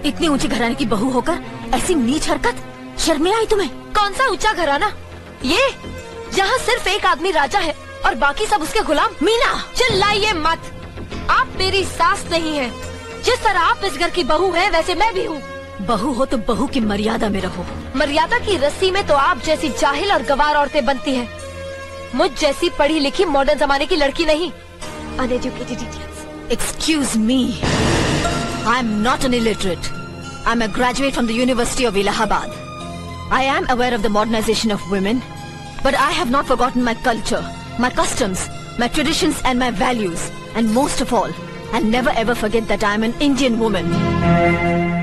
इतनी ऊंची घराने की बहू होकर ऐसी नीच हरकत, शर्म नहीं आई तुम्हें? कौन सा ऊंचा घराना? ये जहाँ सिर्फ एक आदमी राजा है और बाकी सब उसके गुलाम। मीना, चिल्लाइए मत। आप मेरी सास नहीं है। जिस तरह आप इस घर की बहू है, वैसे मैं भी हूँ। बहू हो तो बहू की मर्यादा में रहो। मर्यादा की रस्सी में तो आप जैसी जाहिल और गवार औरतें बनती हैं। मुझ जैसी पढ़ी लिखी मॉडर्न जमाने की लड़की नहीं। Uneducated idiots. Excuse me, I am not an illiterate. I am a graduate from the University of Allahabad. I am aware of the modernization of women, but I have not forgotten my culture, my customs, my traditions and my values. And most of all, I'll never ever forget that I am an Indian woman.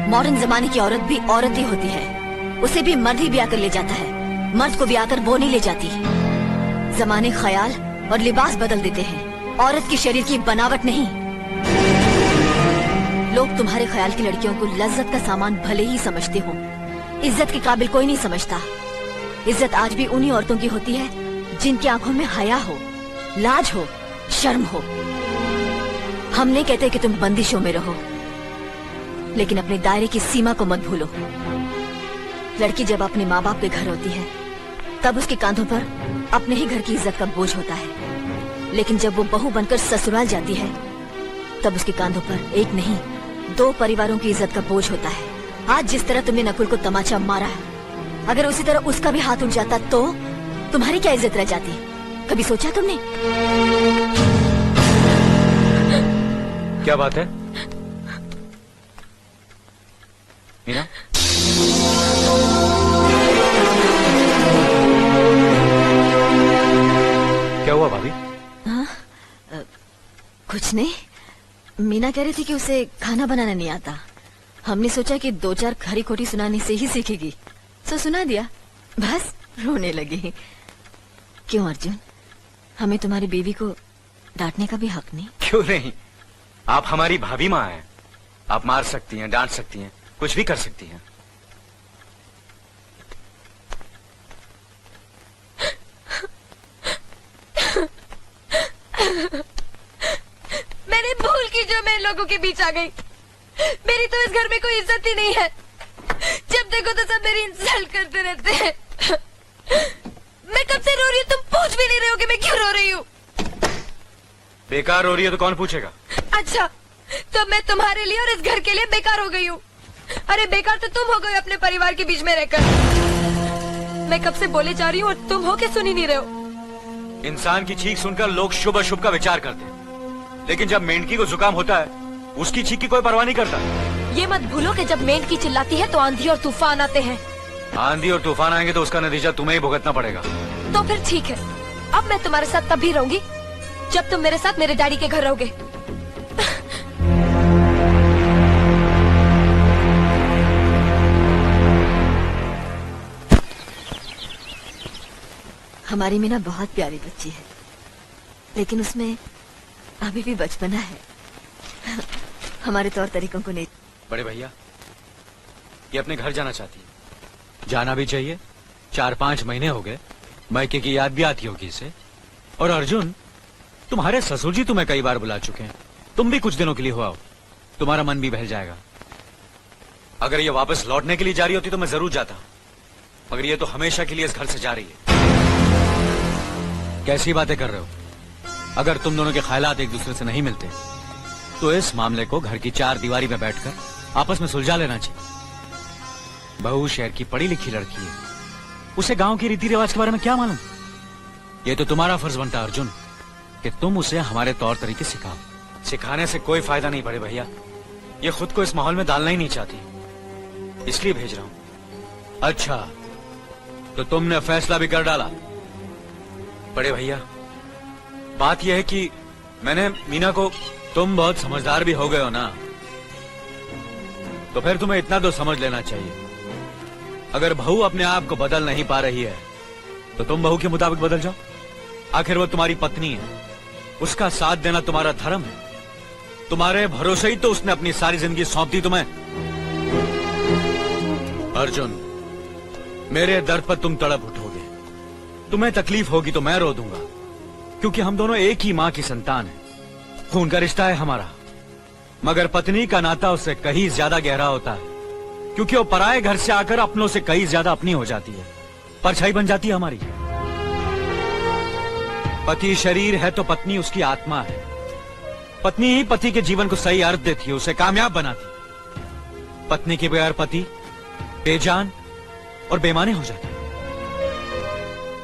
Modern जमाने की औरत भी औरत ही होती है। उसे भी मर्द ही ब्याह कर ले जाता है, मर्द को ब्याह कर वो नहीं ले जाती। जमाने ख्याल और लिबास बदल देते हैं, औरत की शरीर की बनावट नहीं। लोग तुम्हारे ख्याल की लड़कियों को लज्जत का सामान भले ही समझते हो, इज्जत के काबिल कोई नहीं समझता। इज्जत आज भी उन्हीं औरतों की होती है जिनकी आंखों में हया हो, लाज हो, शर्म हो। हम नहीं कहते कि तुम बंदिशों में रहो, लेकिन अपने दायरे की सीमा को मत भूलो। लड़की जब अपने माँ बाप के घर होती है, तब उसके कांधों पर अपने ही घर की इज्जत का बोझ होता है। लेकिन जब वो बहू बनकर ससुराल जाती है, तब उसके कांधों पर एक नहीं, 2 परिवारों की इज्जत का बोझ होता है। आज जिस तरह तुमने नकुल को तमाचा मारा है, अगर उसी तरह उसका भी हाथ उठ जाता तो तुम्हारी क्या इज्जत रह जाती? कभी सोचा तुमने? क्या बात है मीना? क्या हुआ भाभी? कुछ नहीं। मीना कह रही थी कि उसे खाना बनाना नहीं आता। हमने सोचा कि 2-4 खरी खोटी सुनाने से ही सीखेगी, तो सुना दिया। बस रोने लगी। क्यों अर्जुन, हमें तुम्हारी बीवी को डांटने का भी हक नहीं? क्यों नहीं, आप हमारी भाभी माँ हैं। आप मार सकती हैं, डांट सकती हैं, कुछ भी कर सकती हैं। मैंने भूल की जो मैं लोगों के बीच आ गई। मेरी तो इस घर में कोई इज्जत ही नहीं है। जब देखो तो सब मेरी इंसल्ट करते रहते हैं। मैं कब से रो रही हूँ, तुम पूछ भी नहीं रहे हो कि मैं क्यों रो रही हूँ। बेकार रो रही है तो कौन पूछेगा? अच्छा, तो मैं तुम्हारे लिए और इस घर के लिए बेकार हो गई हूँ। अरे बेकार तो तुम हो गए अपने परिवार के बीच में रहकर। मैं कब से बोले जा रही हूँ और तुम हो के सुन ही नहीं रहे हो। इंसान की चीख सुनकर लोग शुभ अशुभ का विचार करते हैं, लेकिन जब मेंढकी को जुकाम होता है, उसकी चीख की कोई परवाह नहीं करता। ये मत भूलो कि जब मेंढकी चिल्लाती है तो आंधी और तूफान आते हैं। आंधी और तूफान आएंगे तो उसका नतीजा तुम्हें ही भुगतना पड़ेगा। तो फिर ठीक है, अब मैं तुम्हारे साथ तब भी रहूंगी जब तुम मेरे साथ मेरे डैडी के घर रहोगे। हमारी मीना बहुत प्यारी बच्ची है, लेकिन उसमें अभी भी बचपना है। हमारे तौर तरीकों को नहीं। बड़े भैया, ये अपने घर जाना चाहती है। जाना भी चाहिए, 4-5 महीने हो गए, मायके की याद भी आती होगी इसे। और अर्जुन, तुम्हारे ससुर जी तुम्हें कई बार बुला चुके हैं, तुम भी कुछ दिनों के लिए हो आओ, तुम्हारा मन भी बहल जाएगा। अगर ये वापस लौटने के लिए जा रही होती तो मैं जरूर जाता, मगर ये तो हमेशा के लिए इस घर से जा रही है। कैसी बातें कर रहे हो? अगर तुम दोनों के ख्यालात एक दूसरे से नहीं मिलते तो इस मामले को घर की 4 दीवारी में बैठकर आपस में सुलझा लेना चाहिए। बहू शहर की पढ़ी लिखी लड़की है, उसे गांव के रीति रिवाज के बारे में क्या मालूम? ये तो तुम्हारा फर्ज बनता है अर्जुन कि तुम उसे हमारे तौर तरीके सिखाओ। सिखाने से कोई फायदा नहीं बड़े भैया, ये खुद को इस माहौल में डालना ही नहीं चाहती, इसलिए भेज रहा हूं। अच्छा, तो तुमने फैसला भी कर डाला? बड़े भैया, बात यह है कि मैंने मीना को, तुम बहुत समझदार भी हो गए हो ना, तो फिर तुम्हें इतना तो समझ लेना चाहिए, अगर बहू अपने आप को बदल नहीं पा रही है तो तुम बहू के मुताबिक बदल जाओ। आखिर वो तुम्हारी पत्नी है, उसका साथ देना तुम्हारा धर्म है। तुम्हारे भरोसे ही तो उसने अपनी सारी जिंदगी सौंप दी तुम्हें। अर्जुन, मेरे दर्द पर तुम तड़प उठोगे, तुम्हें तकलीफ होगी तो मैं रो दूंगा, क्योंकि हम दोनों एक ही मां की संतान हैं, खून का रिश्ता है हमारा। मगर पत्नी का नाता उससे कहीं ज्यादा गहरा होता है, क्योंकि वो पराये घर से आकर अपनों से कहीं ज्यादा अपनी हो जाती है, परछाई बन जाती है हमारी। पति शरीर है तो पत्नी उसकी आत्मा है। पत्नी ही पति के जीवन को सही अर्थ देती है, उसे कामयाब बनाती। पत्नी के बगैर पति बेजान और बेमाने हो जाते हैं।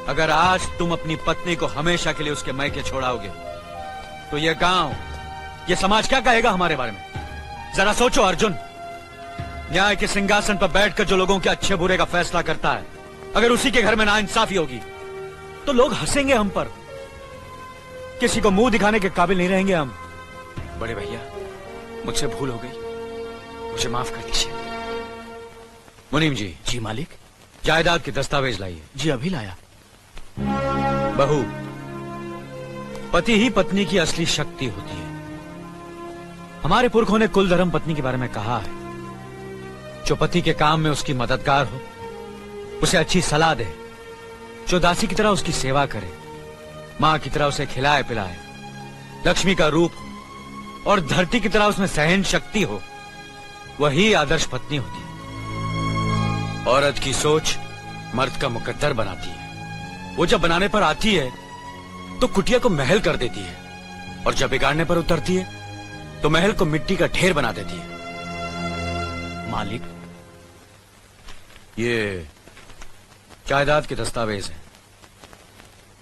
अगर आज तुम अपनी पत्नी को हमेशा के लिए उसके मायके छोड़ाओगे तो यह गांव, यह समाज क्या कहेगा हमारे बारे में? जरा सोचो अर्जुन, न्याय के सिंहासन पर बैठकर जो लोगों के अच्छे बुरे का फैसला करता है, अगर उसी के घर में नाइंसाफी होगी तो लोग हंसेंगे हम पर, किसी को मुंह दिखाने के काबिल नहीं रहेंगे हम। बड़े भैया, मुझसे भूल हो गई, मुझे माफ कर दीजिए। मुनीम जी। जी मालिक। जायदाद के दस्तावेज लाइए। जी अभी लाया। बहू, पति ही पत्नी की असली शक्ति होती है। हमारे पुरखों ने कुल धर्म पत्नी के बारे में कहा है, जो पति के काम में उसकी मददगार हो, उसे अच्छी सलाह दे, जो दासी की तरह उसकी सेवा करे, मां की तरह उसे खिलाए पिलाए, लक्ष्मी का रूप हो और धरती की तरह उसमें सहन शक्ति हो, वही आदर्श पत्नी होती है। औरत की सोच मर्द का मुकद्दर बनाती है। वो जब बनाने पर आती है तो कुटिया को महल कर देती है, और जब बिगाड़ने पर उतरती है तो महल को मिट्टी का ढेर बना देती है। मालिक, ये जायदाद के दस्तावेज हैं।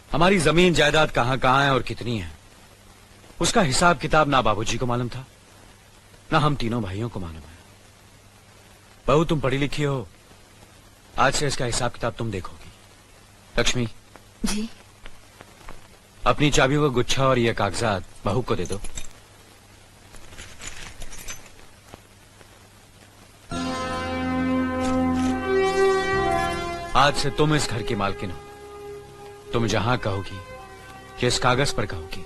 हमारी जमीन जायदाद कहां कहां है और कितनी है, उसका हिसाब किताब ना बाबूजी को मालूम था, ना हम तीनों भाइयों को मालूम है। बहू, तुम पढ़ी लिखी हो, आज से इसका हिसाब किताब तुम देखोगी। लक्ष्मी जी। अपनी चाबियों का गुच्छा और ये कागजात बहू को दे दो। आज से तुम इस घर की मालकिन हो। तुम जहां कहोगी, किस कागज पर कहोगी,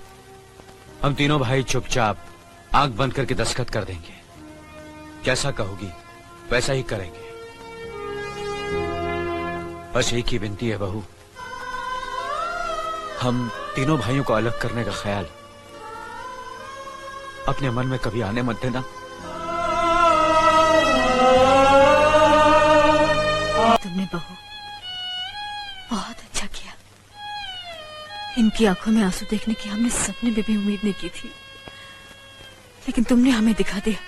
हम तीनों भाई चुपचाप आंख बंद करके दस्तखत कर देंगे। जैसा कहोगी वैसा ही करेंगे। बस एक ही विनती है बहू, हम तीनों भाइयों को अलग करने का ख्याल अपने मन में कभी आने मत देना। तुमने बहू बहुत अच्छा किया। इनकी आंखों में आंसू देखने की हमने सपने में भी उम्मीद नहीं की थी, लेकिन तुमने हमें दिखा दिया।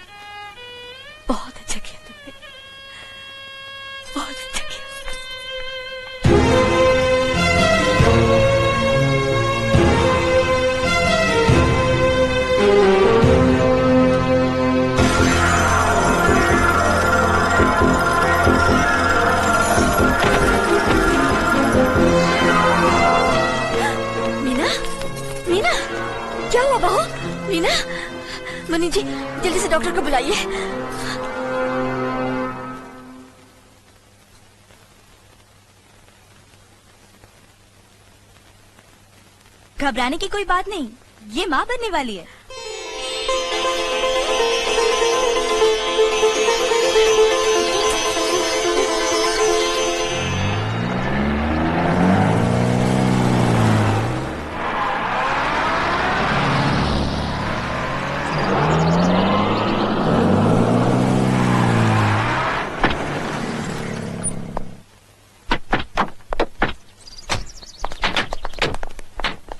बहुत अच्छा किया तुमने, बहुत अच्छा किया। मीना, मीना, क्या हुआ बहू? मीना, मनी जी जल्दी से डॉक्टर को बुलाइए। घबराने की कोई बात नहीं, ये माँ बनने वाली है।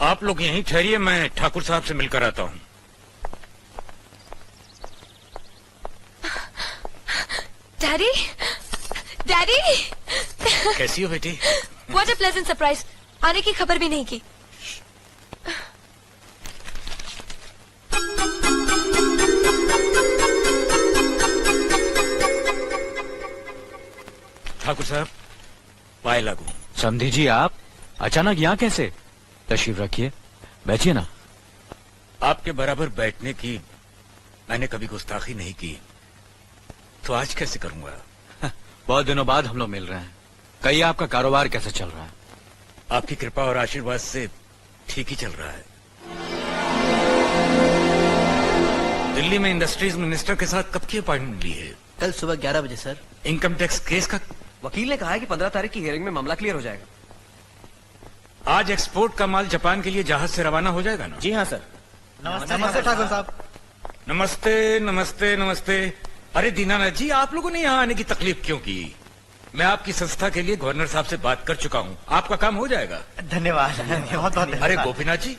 आप लोग यहीं ठहरिए, मैं ठाकुर साहब से मिलकर आता हूँ। डैडी, डैडी, कैसी हो बेटी? What a pleasant surprise. आने की खबर भी नहीं की। ठाकुर साहब, पाए लागू। समधी जी, आप अचानक यहाँ कैसे? तशरीफ रखिए, बैठिए ना। आपके बराबर बैठने की मैंने कभी गुस्ताखी नहीं की, तो आज कैसे करूंगा? बहुत दिनों बाद हम लोग मिल रहे हैं। कहिए, आपका कारोबार कैसे चल रहा है? आपकी कृपा और आशीर्वाद से ठीक ही चल रहा है। दिल्ली में इंडस्ट्रीज मिनिस्टर के साथ कब की अपॉइंटमेंट ली है? कल सुबह 11 बजे सर। इनकम टैक्स केस का वकील ने कहा है कि 15 तारीख की हियरिंग में मामला क्लियर हो जाएगा। आज एक्सपोर्ट का माल जापान के लिए जहाज से रवाना हो जाएगा ना? जी हाँ सर। नमस्ते ठाकुर साहब। नमस्ते नमस्ते नमस्ते। अरे दीनानाथ जी, आप लोगों ने यहाँ आने की तकलीफ क्यों की? मैं आपकी संस्था के लिए गवर्नर साहब से बात कर चुका हूँ, आपका काम हो जाएगा। धन्यवाद, बहुत बहुत। अरे गोपीनाथ जी,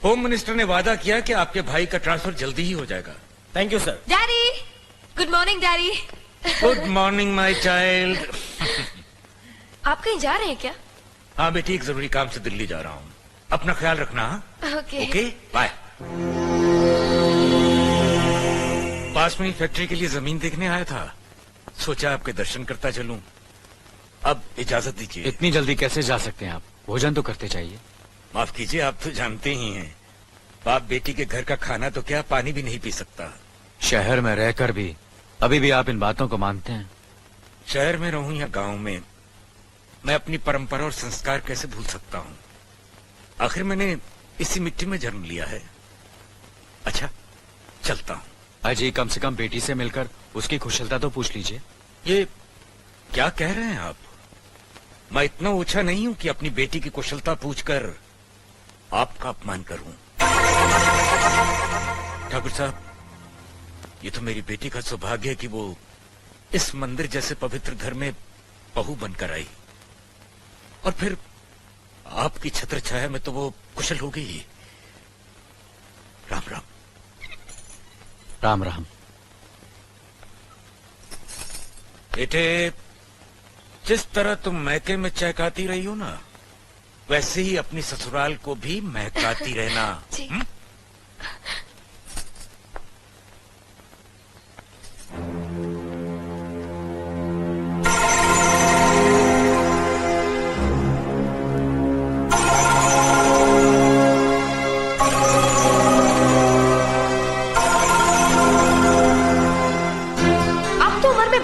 होम मिनिस्टर ने वादा किया कि आपके भाई का ट्रांसफर जल्दी ही हो जाएगा। Thank you sir. Daddy, good morning daddy. Good morning my child. आप कहीं जा रहे हैं क्या? हाँ बेटी, एक जरूरी काम से दिल्ली जा रहा हूँ, अपना ख्याल रखना। Okay okay, bye. पास में ही फैक्ट्री के लिए जमीन देखने आया था, सोचा आपके दर्शन करता चलूं। अब इजाजत दीजिए। इतनी जल्दी कैसे जा सकते हैं आप? भोजन तो करते चाहिए। माफ कीजिए, आप तो जानते ही हैं, बाप बेटी के घर का खाना तो क्या, पानी भी नहीं पी सकता। शहर में रहकर भी अभी भी आप इन बातों को मानते हैं? शहर में रहूं या गांव में, मैं अपनी परंपरा और संस्कार कैसे भूल सकता हूं? आखिर मैंने इसी मिट्टी में जन्म लिया है। अच्छा, चलता हूं। अजी, कम से कम बेटी से मिलकर उसकी कुशलता तो पूछ लीजिए। ये क्या कह रहे हैं आप? मैं इतना ऊंचा नहीं हूं कि अपनी बेटी की कुशलता पूछकर आपका अपमान करूं। ठाकुर साहब, ये तो मेरी बेटी का सौभाग्य है कि वो इस मंदिर जैसे पवित्र घर में बहू बनकर आई, और फिर आपकी छत्र छाया में तो वो कुशल हो गई। राम राम। राम राम। बेटे, जिस तरह तुम मैके में चहकाती रही हो ना, वैसे ही अपनी ससुराल को भी महकाती रहना।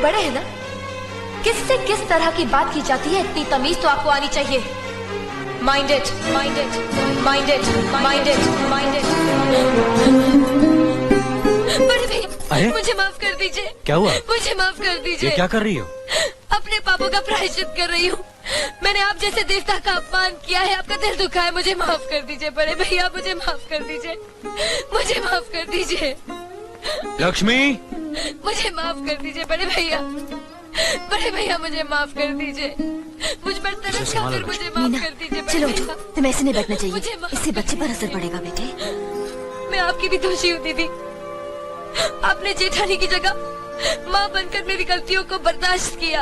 बड़े हैं ना, किससे किस तरह की बात की जाती है इतनी तमीज तो आपको आनी चाहिए। Minded minded minded minded minded. बड़े भाई, मुझे माफ कर दीजिए। क्या हुआ? मुझे माफ कर दीजिए। ये क्या कर रही हो? अपने पापों का प्रायश्चित कर रही हूँ। मैंने आप जैसे देवता का अपमान किया है, आपका दिल दुखा है, मुझे माफ कर दीजिए बड़े भैया, मुझे माफ कर दीजिए, मुझे माफ कर दीजिए। लक्ष्मी, मुझे माफ कर दीजिए बड़े भैया, बड़े भैया मुझे माफ कर दीजिए। मुझ पर तरस खा कर मुझे माफ कर दीजिए बड़े चलो भैया। उठो, तुम्हें ऐसे नहीं बैठना चाहिए, इससे बच्चे पर असर पड़ेगा बेटे। मैं आपकी भी दोषी हूँ दीदी। आपने जेठानी की जगह माँ बनकर मेरी गलतियों को बर्दाश्त किया,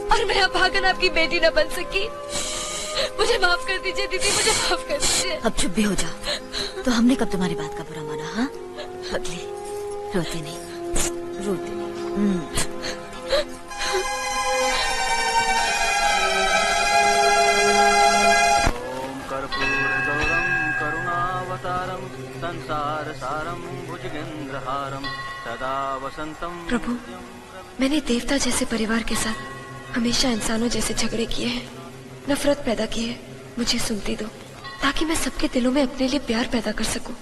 और मैं अभागन आपकी बेटी न बन सकी। मुझे माफ कर दीजिए दीदी, मुझे माफ कर दीजिए। अब चुप भी हो जाओ। तो हमने कब तुम्हारी बात का बुरा माना? हाँ, अगले रोते नहीं, रोते नहीं। ओम कर्पूरगौरम करुणावतारम संसार सारम भुजगेंद्रहारम सदा वसंतम। प्रभु, मैंने देवता जैसे परिवार के साथ हमेशा इंसानों जैसे झगड़े किए हैं, नफरत पैदा की है। मुझे सुनती दो ताकि मैं सबके दिलों में अपने लिए प्यार पैदा कर सकूं,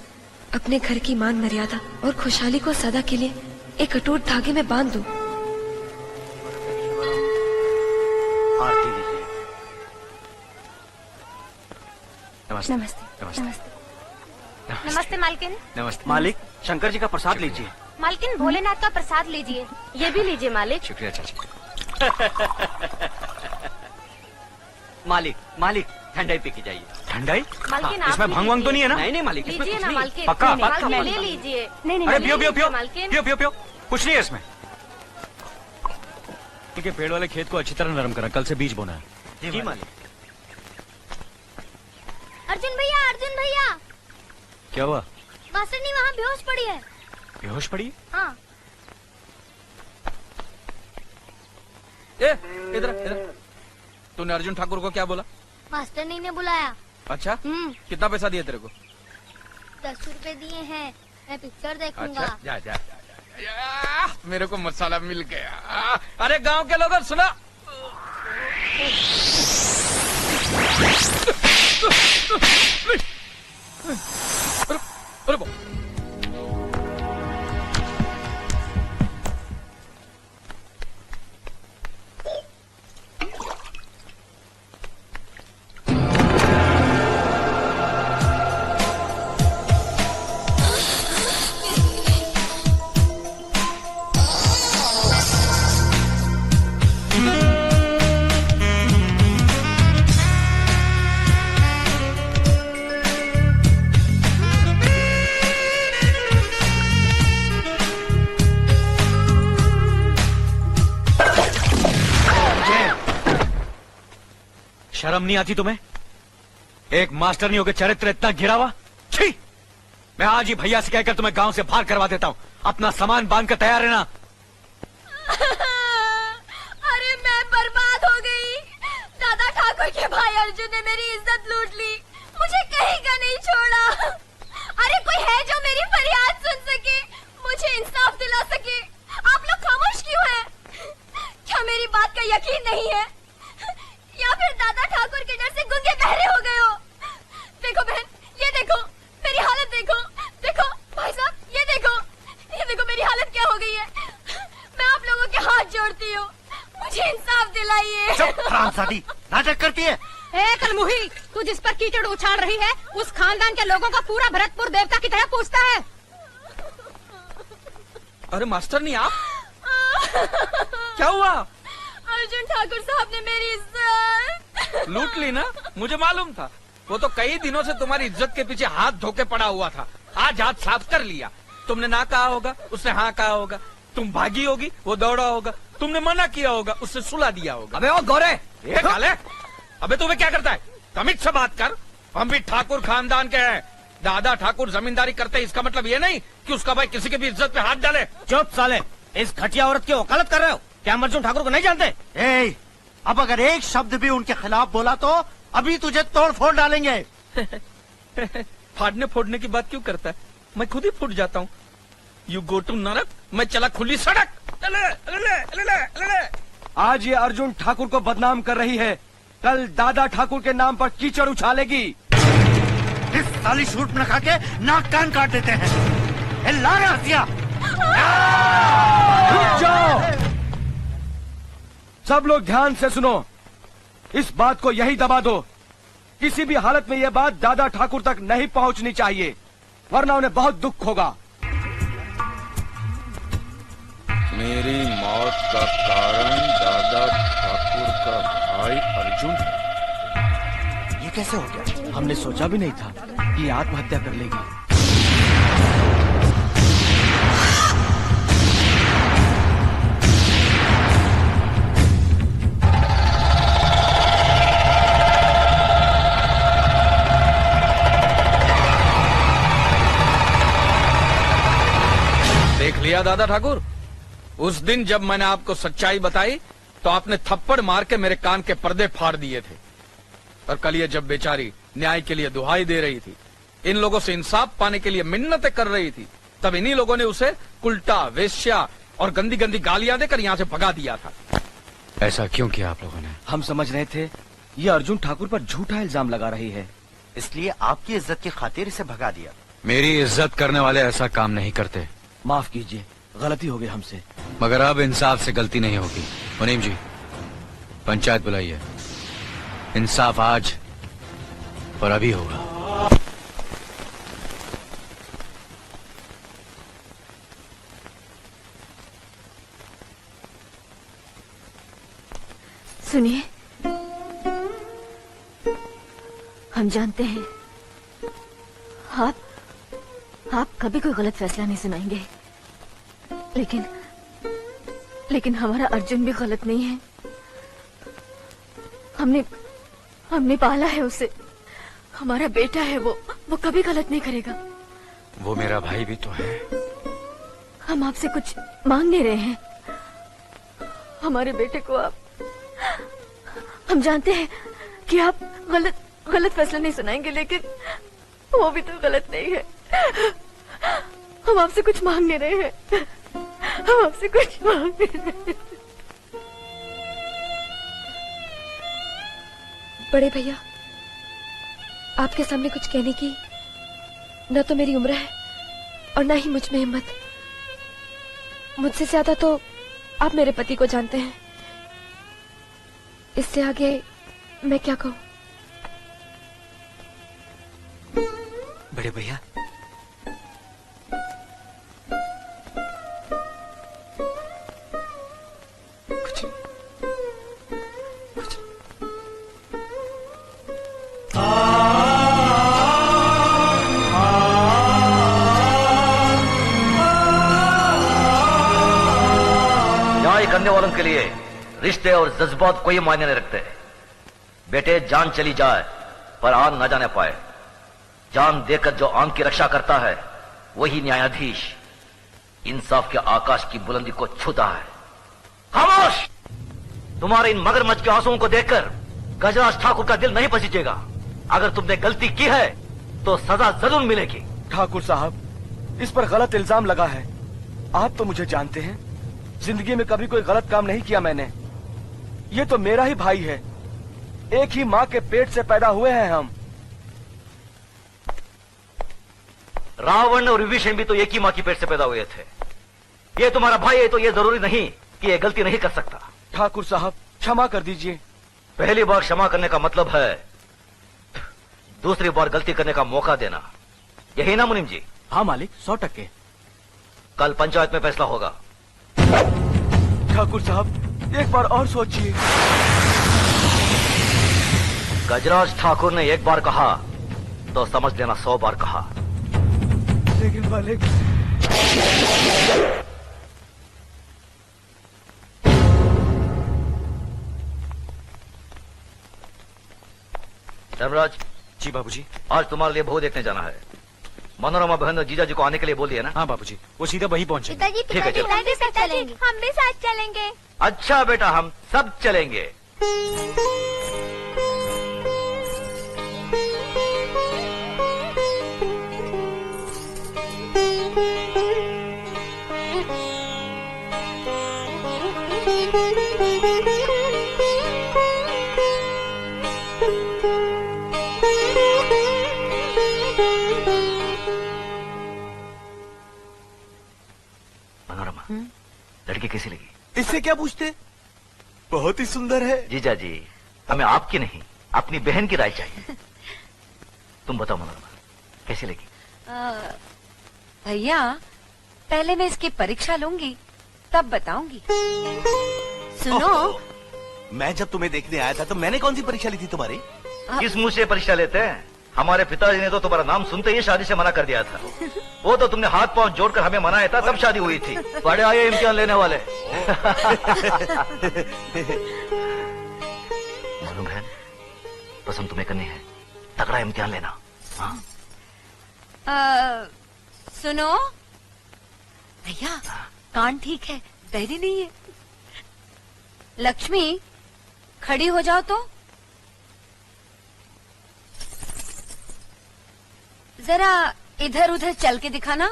अपने घर की मान मर्यादा और खुशहाली को सदा के लिए एक अटूट धागे में बांध दूं। आरती लीजिए। नमस्ते। नमस्ते नमस्ते। नमस्ते नमस्ते मालकिन। नमस्ते मालिक, शंकर जी का प्रसाद लीजिए। मालकिन, भोलेनाथ का प्रसाद लीजिए। ये भी लीजिए मालिक। शुक्रिया चाची। मालिक, मालिक ठंडाई पी के जाइए। ठंडाई? मालकिन आप इसमें भी भांग वांग तो नहीं है ना? नहीं नहीं मालिक, इसमें लीजिए कुछ ना नहीं है। मालकिन। पक्का? नहीं, पक्का? मालकिन ले लीजिए। नहीं अरे पियो पियो लीजिए पियो मालकिन। पियो पियो पियो, कुछ नहीं है इसमें। ठीक है, पेड़ वाले खेत को अच्छी तरह नरम करना, कल से बीज बोना है। जी मालिक। अर्जुन भैया, अर्जुन भैया, क्या हुआ? मास्टरनी वहाँ बेहोश पड़ी है। बेहोश पड़ी? हाँ। ए, इधर इधर, तूने अर्जुन ठाकुर को क्या बोला? मास्टरनी ने बुलाया। अच्छा, कितना पैसा दिया तेरे को? 10 रुपए दिए हैं, मैं पिक्चर देखूंगा। अच्छा, जा जा, जा, जा, जा, मेरे को मसाला मिल गया। अरे गांव के लोगों सुनो, अरे शर्म नहीं आती तुम्हें? एक मास्टर नहीं होकर चरित्र इतना गिरा हुआ? छी! मैं आज ही भैया से कहकर तुम्हें गांव से बाहर करवा देता हूँ। अपना सामान बांध कर तैयार रहना। अरे मैं बर्बाद हो गई। दादा ठाकुर के भाई अर्जुन ने मेरी इज्जत लूट ली, मुझे कहीं का नहीं छोड़ा। अरे कोई है जो मेरी फरियाद सुन सके, मुझे इंसाफ दिला सके? आप लोग खामोश क्यों हैं? क्या मेरी बात का यकीन नहीं है, या फिर दादा ठाकुर के डर से गूंगे बहरे हो गए हो? देखो बहन, ये देखो मेरी हालत, देखो देखो भाई साहब, ये देखो मेरी हालत क्या हो गई है। मैं आप लोगों के हाथ जोड़ती हूँ, मुझे इंसाफ दिलाइए। हरामजादी, नाटक करती है। ए कलमुही, तू जिस पर कीचड़ उछाल रही है, उस खानदान के लोगों का पूरा भरतपुर देवता की तरह पूछता है। अरे मास्टर नहीं आप, क्या हुआ? अर्जुन ठाकुर साहब ने मेरी इज्जत लूट ली ना? मुझे मालूम था, वो तो कई दिनों से तुम्हारी इज्जत के पीछे हाथ धोके पड़ा हुआ था। आज हाथ साफ कर लिया। तुमने ना कहा होगा, उसने हाँ कहा होगा। तुम भागी होगी, वो दौड़ा होगा। तुमने मना किया होगा, उससे सुला दिया होगा। अबे ओ गोरे, ये काले, अबे तुम्हें क्या करता है? तमीज से बात कर। हम भी ठाकुर खानदान के हैं। दादा ठाकुर जमींदारी करते, इसका मतलब ये नहीं कि उसका भाई किसी की भी इज्जत पे हाथ डाले। चुप साले, इस घटिया औरत की वकालत कर रहे हो? क्या हम अर्जुन ठाकुर को नहीं जानते? ए, अब अगर एक शब्द भी उनके खिलाफ बोला तो अभी तुझे तोड़ फोड़ डालेंगे। फाड़ने फोड़ने की बात क्यों करता है? मैं खुद ही फूट जाता हूँ। यू गो टू नरक, मैं चला खुली सड़क। आज ये अर्जुन ठाकुर को बदनाम कर रही है, कल दादा ठाकुर के नाम पर कीचड़ उछालेगी। इस साली शूट में खा के नाक कान काट देते हैं। ए, ला रे हसिया। रुक जाओ, सब लोग ध्यान से सुनो। इस बात को यही दबा दो, किसी भी हालत में यह बात दादा ठाकुर तक नहीं पहुंचनी चाहिए, वरना उन्हें बहुत दुख होगा। मेरी मौत का कारण दादा ठाकुर का भाई अर्जुन। ये कैसे हो गया? हमने सोचा भी नहीं था कि ये आत्महत्या कर लेगी। देख लिया दादा ठाकुर, उस दिन जब मैंने आपको सच्चाई बताई तो आपने थप्पड़ मार के मेरे कान के पर्दे फाड़ दिए थे। और कल ये जब बेचारी न्याय के लिए दुहाई दे रही थी, इन लोगों से इंसाफ पाने के लिए मिन्नतें कर रही थी, तब इन्हीं लोगों ने उसे उल्टा, वेश्या और गंदी गंदी गालियां देकर यहाँ से भगा दिया था। ऐसा क्यों किया आप लोगों ने? हम समझ रहे थे ये अर्जुन ठाकुर पर झूठा इल्जाम लगा रही है, इसलिए आपकी इज्जत की खातिर इसे भगा दिया। मेरी इज्जत करने वाले ऐसा काम नहीं करते। माफ कीजिए, गलती हो गई हमसे। मगर अब इंसाफ से गलती नहीं होगी। मुनीम जी, पंचायत बुलाइए। इंसाफ आज और अभी होगा। सुनिए, हम जानते हैं आप कभी कोई गलत फैसला नहीं सुनाएंगे, लेकिन हमारा अर्जुन भी गलत नहीं है। हमने पाला है उसे, हमारा बेटा है वो कभी गलत नहीं करेगा। वो मेरा भाई भी तो है। हम आपसे कुछ मांग नहीं रहे हैं, हमारे बेटे को आप, हम जानते हैं कि आप गलत फैसला नहीं सुनाएंगे, लेकिन वो भी तो गलत नहीं है। हम आपसे कुछ मांग नहीं रहे हैं, हम आपसे कुछ मांग नहीं रहे हैं। बड़े भैया, आपके सामने कुछ कहने की न तो मेरी उम्र है और न ही मुझ में हिम्मत। मुझसे ज्यादा तो आप मेरे पति को जानते हैं, इससे आगे मैं क्या कहूँ। बड़े भैया, करने वालों के लिए रिश्ते और जज्बात कोई मायने नहीं रखते। बेटे, जान चली जाए पर आन न जाने पाए। जान देकर जो आन की रक्षा करता है वही न्यायाधीश इंसाफ के आकाश की बुलंदी को छूता है। खामोश! तुम्हारे इन मगरमच्छ के आंसुओं को देखकर गजराज ठाकुर का दिल नहीं पसीजेगा। अगर तुमने गलती की है तो सजा जरूर मिलेगी। ठाकुर साहब, इस पर गलत इल्जाम लगा है। आप तो मुझे जानते हैं, जिंदगी में कभी कोई गलत काम नहीं किया मैंने। ये तो मेरा ही भाई है, एक ही माँ के पेट से पैदा हुए हैं हम। रावण और विभीषण भी तो एक ही माँ की पेट से पैदा हुए थे। ये तुम्हारा भाई है तो ये जरूरी नहीं कि ये गलती नहीं कर सकता। ठाकुर साहब, क्षमा कर दीजिए। पहली बार क्षमा करने का मतलब है दूसरी बार गलती करने का मौका देना, यही ना मुनीम जी? हाँ मालिक, 100%। कल पंचायत में फैसला होगा। ठाकुर साहब, एक बार और सोचिए। गजराज ठाकुर ने एक बार कहा तो समझ लेना 100 बार कहा। लेकिन मालिक, धर्मराज जी बाबूजी। आज तुम्हारे लिए बहू देखने जाना है। मनोरमा बहन जीजा जी को आने के लिए बोल दिया ना? हाँ बाबूजी, वो सीधा वहीं पहुंचे। पिताजी, ठीक है, चलो। हम भी साथ चलेंगे। अच्छा बेटा, हम सब चलेंगे। लड़की कैसी लगी? इससे क्या पूछते? बहुत ही सुंदर है। जीजा जी, हमें आपकी नहीं अपनी बहन की राय चाहिए। तुम बताओ मनोरमा, कैसी लगी? भैया, पहले मैं इसकी परीक्षा लूंगी तब बताऊंगी। सुनो, मैं जब तुम्हें देखने आया था तो मैंने कौन सी परीक्षा ली थी तुम्हारी? किस मुंह से परीक्षा लेते हैं? हमारे पिताजी ने तो तुम्हारा नाम सुनते ही शादी से मना कर दिया था। वो तो तुमने हाथ पांव जोड़कर हमें मनाया था, तब शादी हुई थी। बड़े आए इम्तिहान लेने वाले। मालूम है, पसंद तुम्हें करनी है, तगड़ा इम्तिहान लेना। हाँ? सुनो भैया, कान ठीक है, बहरी नहीं है। लक्ष्मी, खड़ी हो जाओ तो। जरा इधर उधर चल के दिखाना।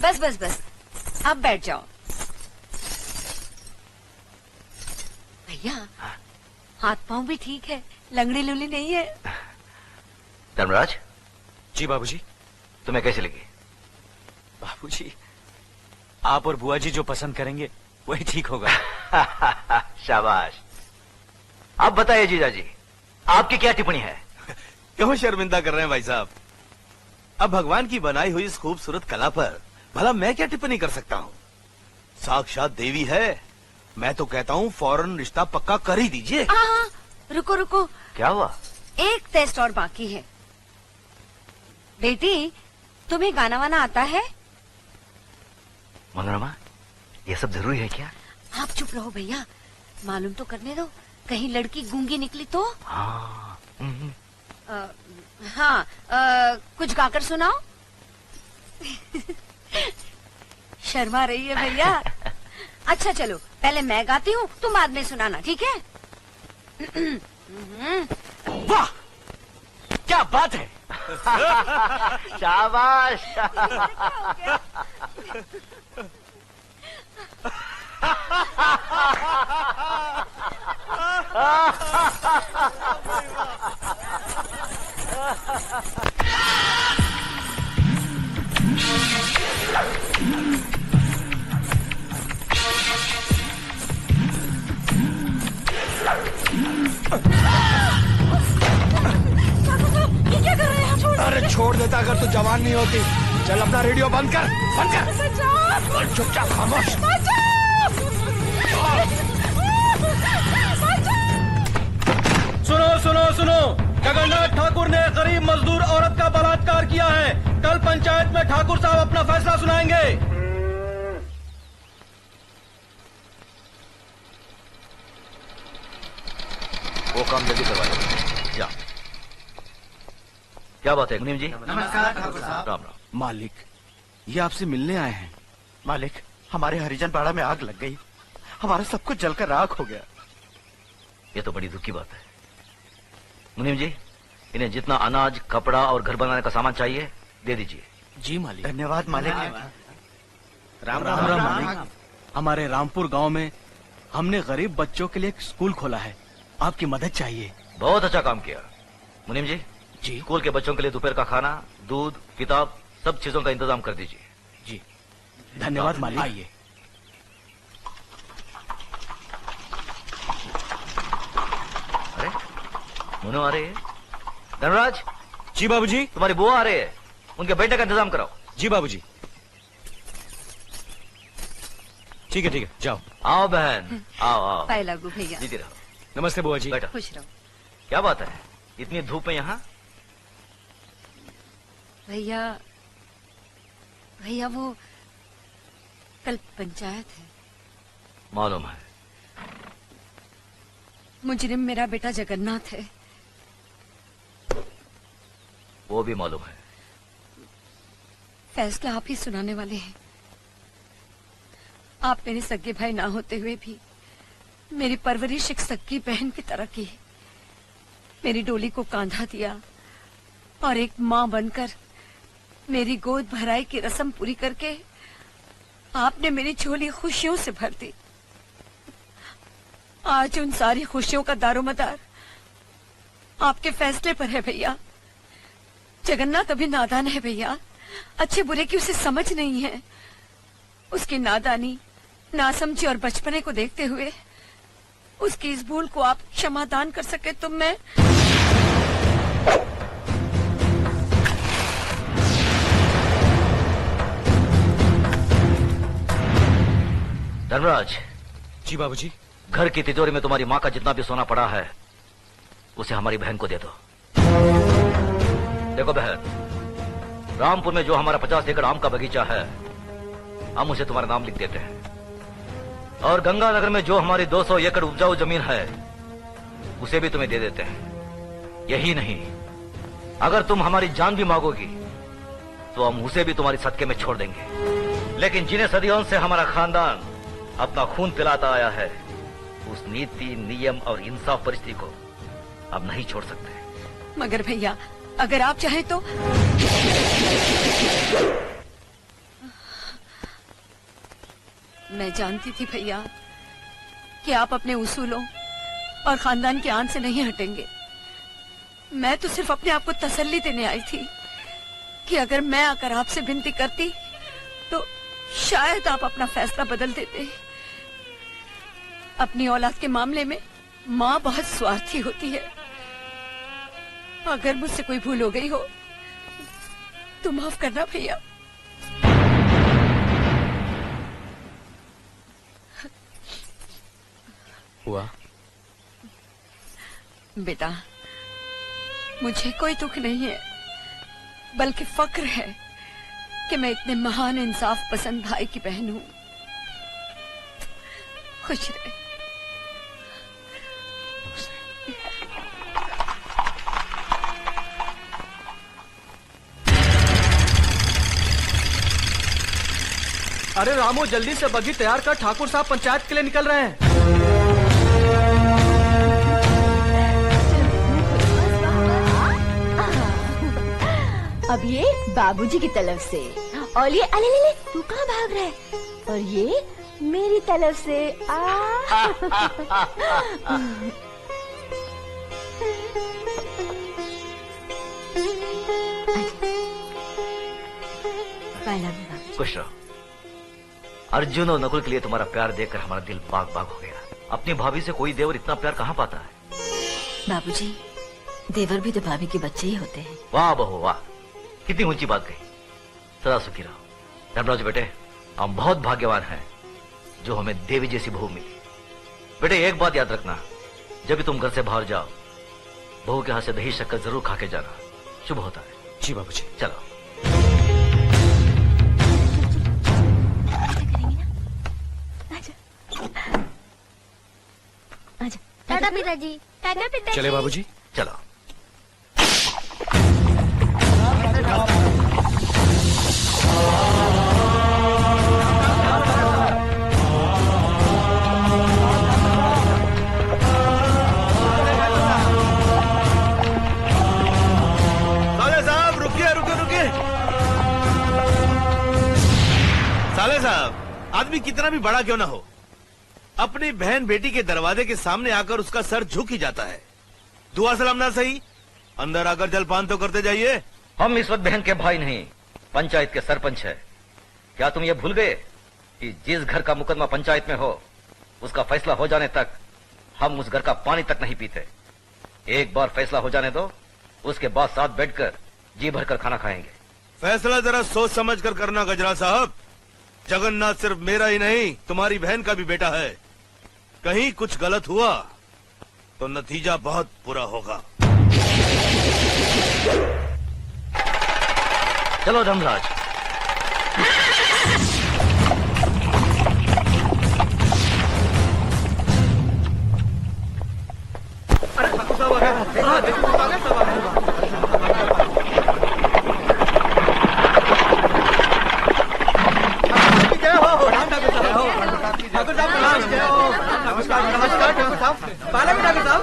बस बस बस, अब बैठ जाओ। भैया, हाथ पांव भी ठीक है, लंगड़ी लुली नहीं है। धर्मराज जी बाबूजी। तुम्हें कैसी लगी? बाबूजी, आप और बुआ जी जो पसंद करेंगे वही ठीक होगा। शाबाश। अब बताइए जीजा जी, आपकी क्या टिप्पणी है? क्यों शर्मिंदा कर रहे हैं भाई साहब? अब भगवान की बनाई हुई इस खूबसूरत कला पर भला मैं क्या टिप्पणी कर सकता हूँ? साक्षात देवी है। मैं तो कहता हूँ फौरन रिश्ता पक्का कर ही दीजिए। हाँ, रुको रुको, क्या हुआ? एक टेस्ट और बाकी है। बेटी, तुम्हें गाना वाना आता है? मनोरमा, ये सब जरूरी है क्या? आप चुप रहो भैया, मालूम तो करने दो, कहीं लड़की गूंगी निकली तो। हाँ। हाँ, कुछ गाकर सुनाओ। शर्मा रही है भैया। अच्छा चलो, पहले मैं गाती हूँ, तुम बाद में सुनाना, ठीक है? वाह, क्या बात है। शाबाश। ये क्या कर रहे हैं? छोड़। अरे छोड़ देता अगर तू जवान नहीं होती। चल अपना रेडियो बंद कर, बंद कर। और चुपचाप खामोश। सुनो सुनो सुनो, जगन्नाथ ठाकुर ने गरीब मजदूर औरत का बलात्कार किया है। कल पंचायत में ठाकुर साहब अपना फैसला सुनाएंगे। वो काम जल्दी करवाइए। जा। क्या बात है मुनीम जी? नमस्कार ठाकुर साहब। राम राम। मालिक, ये आपसे मिलने आए हैं। मालिक, हमारे हरिजन पाड़ा में आग लग गई, हमारा सब कुछ जलकर राख हो गया। ये तो बड़ी दुख की बात है। मुनीम जी, इन्हें जितना अनाज, कपड़ा और घर बनाने का सामान चाहिए दे दीजिए। जी मालिक। धन्यवाद मालिक। राम राम राम मालिक। हमारे रामपुर गांव में हमने गरीब बच्चों के लिए एक स्कूल खोला है, आपकी मदद चाहिए। बहुत अच्छा काम किया। मुनीम जी, जी स्कूल के बच्चों के लिए दोपहर का खाना, दूध, किताब, सब चीजों का इंतजाम कर दीजिए। जी धन्यवाद मालिक। आइए। अरे मुनो आ रहे हैं। धनराज। जी बाबूजी। तुम्हारी बुआ आ रहे हैं, उनके बेटे का इंतजाम कराओ। जी बाबूजी। ठीक है, जाओ। आओ बहन, आओ आओ। पाए लागू भैया। जीती रहो। नमस्ते बुआ जी। बैठो। खुश रहो। क्या बात है, इतनी धूप में यहाँ? भैया, भैया वो कल पंचायत है। मालूम है। मुजरिम मेरा बेटा जगन्नाथ है। वो भी मालूम है। फैसला आप ही सुनाने वाले हैं। आप मेरे सगे भाई ना होते हुए भी मेरी परवरिश एक सगी बहन की तरह की। मेरी डोली को कांधा दिया और एक माँ बनकर मेरी गोद भराई की रस्म पूरी करके आपने मेरी झोली खुशियों से भर दी। आज उन सारी खुशियों का दारोमदार आपके फैसले पर है भैया। जगन्नाथ अभी नादान है भैया, अच्छे बुरे की उसे समझ नहीं है। उसकी नादानी, नासमझी और बचपने को देखते हुए उसकी इस भूल को आप क्षमादान कर सके तो मैं। धनराज। जी बाबूजी। घर की तिजोरी में तुम्हारी माँ का जितना भी सोना पड़ा है उसे हमारी बहन को दे दो। देखो बहन, रामपुर में जो हमारा 50 एकड़ आम का बगीचा है हम उसे तुम्हारा नाम लिख देते हैं, और गंगानगर में जो हमारी 200 एकड़ उपजाऊ जमीन है उसे भी तुम्हें दे देते हैं। यही नहीं, अगर तुम हमारी जान भी मांगोगी तो हम उसे भी तुम्हारी सदके में छोड़ देंगे। लेकिन जिन्हें सदियों से हमारा खानदान अपना खून पिलाता आया है उस नीति, नियम और इंसाफ परिस्थिति को अब नहीं छोड़ सकते। मगर भैया, अगर आप चाहें तो। मैं जानती थी भैया कि आप अपने उसूलों और खानदान की आन से नहीं हटेंगे। मैं तो सिर्फ अपने आप को तसल्ली देने आई थी कि अगर मैं आकर आपसे विनती करती तो शायद आप अपना फैसला बदल देते। अपनी औलाद के मामले में माँ बहुत स्वार्थी होती है। अगर मुझसे कोई भूल हो गई हो तू माफ करना भैया। हुआ बेटा, मुझे कोई दुख नहीं है, बल्कि फक्र है कि मैं इतने महान इंसाफ पसंद भाई की बहन हूं। खुश रहे। अरे रामू, जल्दी से बग्घी तैयार कर, ठाकुर साहब पंचायत के लिए निकल रहे हैं। अब ये बाबूजी की तरफ से, और ये अले ले ले, तू कहाँ भाग रहा है? और ये मेरी तरफ से खुश रहो। अर्जुन और नकुल के लिए तुम्हारा प्यार देखकर हमारा दिल बाग बाग हो गया। अपनी भाभी से कोई देवर इतना प्यार कहाँ पाता है? बाबूजी, देवर भी तो भाभी के बच्चे ही होते हैं। वाह बहू वाह, कितनी ऊंची बात कही। सदा सुखी रहो। धर्मराज बेटे, हम बहुत भाग्यवान हैं जो हमें देवी जैसी बहू मिली। बेटे एक बात याद रखना, जब भी तुम घर से बाहर जाओ, बहू के हाथ से दही शक्कर जरूर खा के जाना, शुभ होता है। जी बाबूजी। चलो। टाटा पिताजी। टाटा पिताजी। चले बाबूजी। चलो। साले साहब रुकिए रुकिए रुकिए। साले साहब, आदमी कितना भी बड़ा क्यों ना हो, अपनी बहन बेटी के दरवाजे के सामने आकर उसका सर झुक ही जाता है। दुआ सलाम ना सही, अंदर आकर जलपान तो करते जाइए। हम इस वक्त बहन के भाई नहीं, पंचायत के सरपंच है। क्या तुम ये भूल गए कि जिस घर का मुकदमा पंचायत में हो, उसका फैसला हो जाने तक हम उस घर का पानी तक नहीं पीते। एक बार फैसला हो जाने दो, उसके बाद साथ बैठकर जी भरकर खाना खाएंगे। फैसला जरा सोच समझ कर करना गजरा साहब। जगन्नाथ सिर्फ मेरा ही नहीं, तुम्हारी बहन का भी बेटा है। कहीं कुछ गलत हुआ तो नतीजा बहुत बुरा होगा। चलो धर्मराज। अरे ठाकुर साहब आ गए। हाँ, देखो आ गए, सब आ गए। ठाकुर साहब नमस्कार। नमस्कार ठाकुर साहब। पाला भी ठाकुर साहब।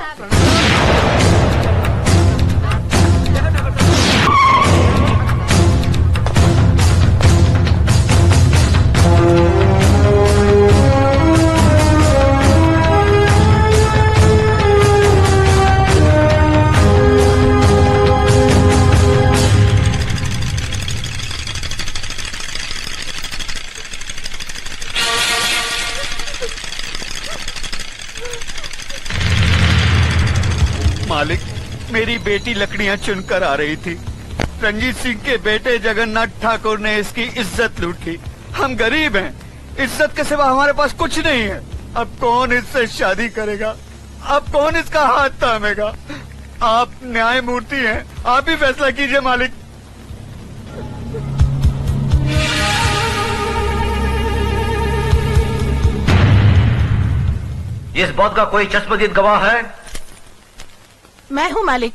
मालिक, मेरी बेटी लकड़ियां चुनकर आ रही थी। रंजीत सिंह के बेटे जगन्नाथ ठाकुर ने इसकी इज्जत लूटी। हम गरीब हैं, इज्जत के सिवा हमारे पास कुछ नहीं है। अब कौन इससे शादी करेगा? अब कौन इसका हाथ थामेगा? आप न्यायमूर्ति हैं, आप ही फैसला कीजिए मालिक। इस बात का कोई चश्मदीद गवाह है? मैं हूँ मालिक।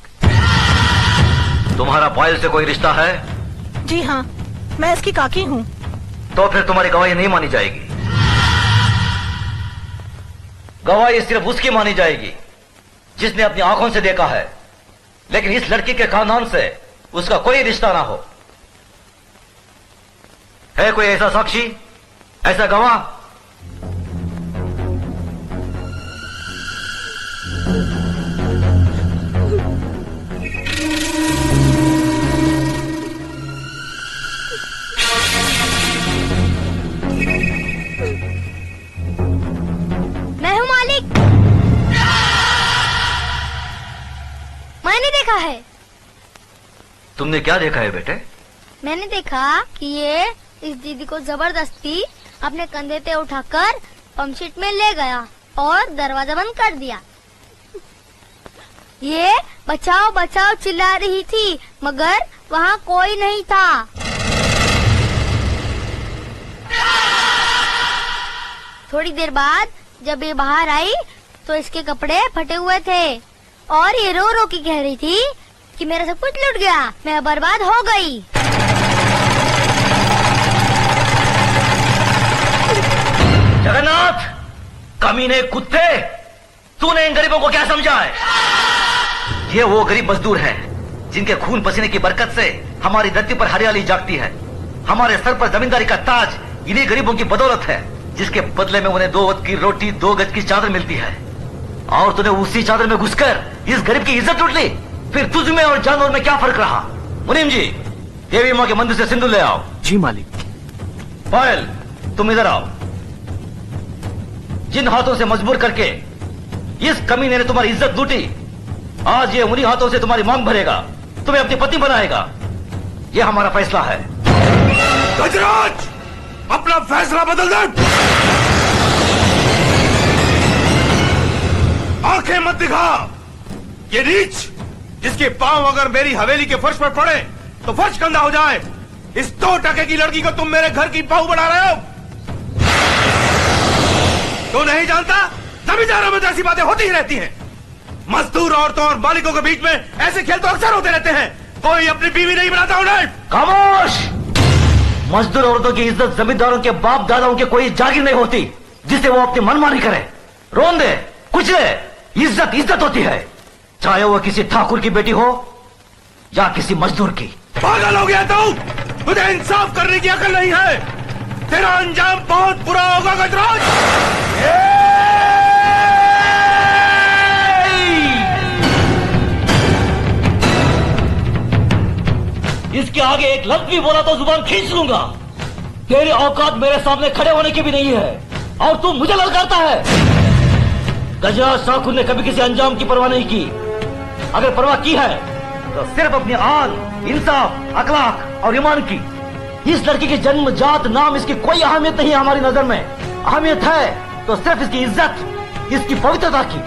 तुम्हारा पायल से कोई रिश्ता है? जी हाँ, मैं इसकी काकी हूँ। तो फिर तुम्हारी गवाही नहीं मानी जाएगी। गवाही सिर्फ उसकी मानी जाएगी जिसने अपनी आंखों से देखा है, लेकिन इस लड़की के खानदान से उसका कोई रिश्ता ना हो। है कोई ऐसा साक्षी, ऐसा गवाह? मैं हूँ मालिक। मैंने देखा है। तुमने क्या देखा है बेटे? मैंने देखा कि ये इस दीदी को जबरदस्ती अपने कंधे पे उठाकर पंपशीट में ले गया और दरवाजा बंद कर दिया। ये बचाओ बचाओ चिल्ला रही थी मगर वहाँ कोई नहीं था। थोड़ी देर बाद जब ये बाहर आई तो इसके कपड़े फटे हुए थे और ये रो रो के कह रही थी कि मेरा सब कुछ लूट गया, मैं बर्बाद हो गई। जगन्नाथ, कमीने कुत्ते, तूने इन गरीबों को क्या समझा है? ये वो गरीब मजदूर हैं जिनके खून पसीने की बरकत से हमारी धरती पर हरियाली जागती है। हमारे सर पर जमींदारी का ताज इन्हीं गरीबों की बदौलत है, जिसके बदले में उन्हें 2 वक्त की रोटी 2 गज की चादर मिलती है। और तूने उसी चादर में घुसकर इस गरीब की इज्जत लूट ली। फिर तुझ में और जानवर में क्या फर्क रहा? मुनीम जी, देवी माँ के मंदिर से सिंदूर ले आओ। जी मालिक। पायल, तुम इधर आओ। जिन हाथों से मजबूर करके इस कमीने ने तुम्हारी इज्जत लूटी, आज ये उन्हीं हाथों से तुम्हारी मांग भरेगा, तुम्हें अपनी पत्नी बनाएगा। ये हमारा फैसला है। गजराज, अपना फैसला बदल दे। आंखें मत दिखा। ये नीच जिसके पांव अगर मेरी हवेली के फर्श पर पड़े तो फर्श गंदा हो जाए, इस 2 टके की लड़की को तुम मेरे घर की बहू बना रहे हो। तो नहीं जानता, जमींदारों में तो ऐसी बातें होती ही रहती हैं। मजदूर औरतों और मालिकों के बीच में ऐसे खेल तो अक्सर होते रहते हैं। कोई अपनी बीवी नहीं बनाता उन्हें। खामोश! मजदूर औरतों की इज्जत जमींदारों के बाप दादाओं के कोई जागीर नहीं होती जिसे वो अपनी मनमानी करे, रोन दे, कुचले। इज्जत इज्जत होती है, चाहे वो किसी ठाकुर की बेटी हो या किसी मजदूर की। पागल हो गया तू? तुझे इंसाफ करने की अकल नहीं है। तेरा अंजाम बहुत बुरा होगा गजराज। इसके आगे एक लफ्ज भी बोला तो जुबान खींच लूंगा। तेरी औकात मेरे सामने खड़े होने की भी नहीं है और तू मुझे ललकारता है। गजराज ठाकुर ने कभी किसी अंजाम की परवाह नहीं की। अगर परवाह की है तो सिर्फ अपनी आन, इंसाफ, अखलाक और ईमान की। इस लड़की की जन्म जात नाम इसकी कोई अहमियत नहीं है हमारी नजर में। अहमियत है तो सिर्फ इसकी इज्जत, इसकी पवित्रता की।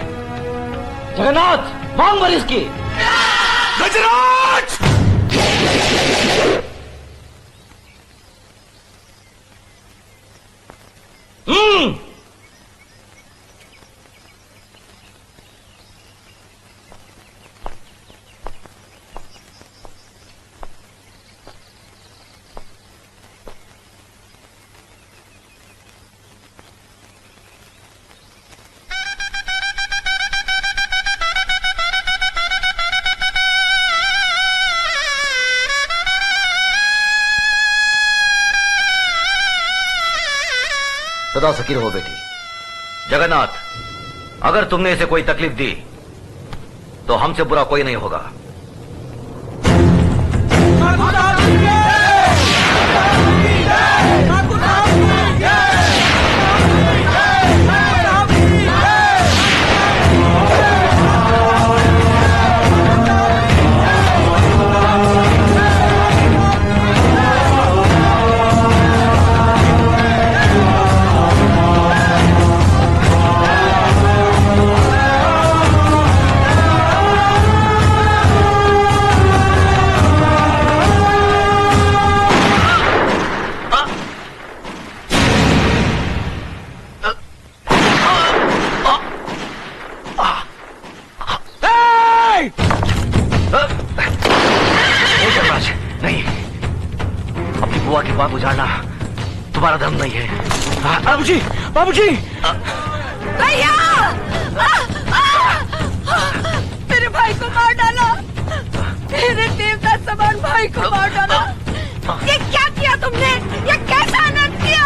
जगन्नाथ, मांग भर इसकी। गजराज! सदा सकीर हो बेटी। जगन्नाथ, अगर तुमने इसे कोई तकलीफ दी तो हमसे बुरा कोई नहीं होगा। की बात उजाड़ना तुम्हारा धर्म नहीं है। बाबूजी, बाबूजी! भैया! मेरे भाई को मार डाला, मेरे देवता समान भाई को मार डाला। ये क्या किया तुमने? ये कैसा अनर्थ किया?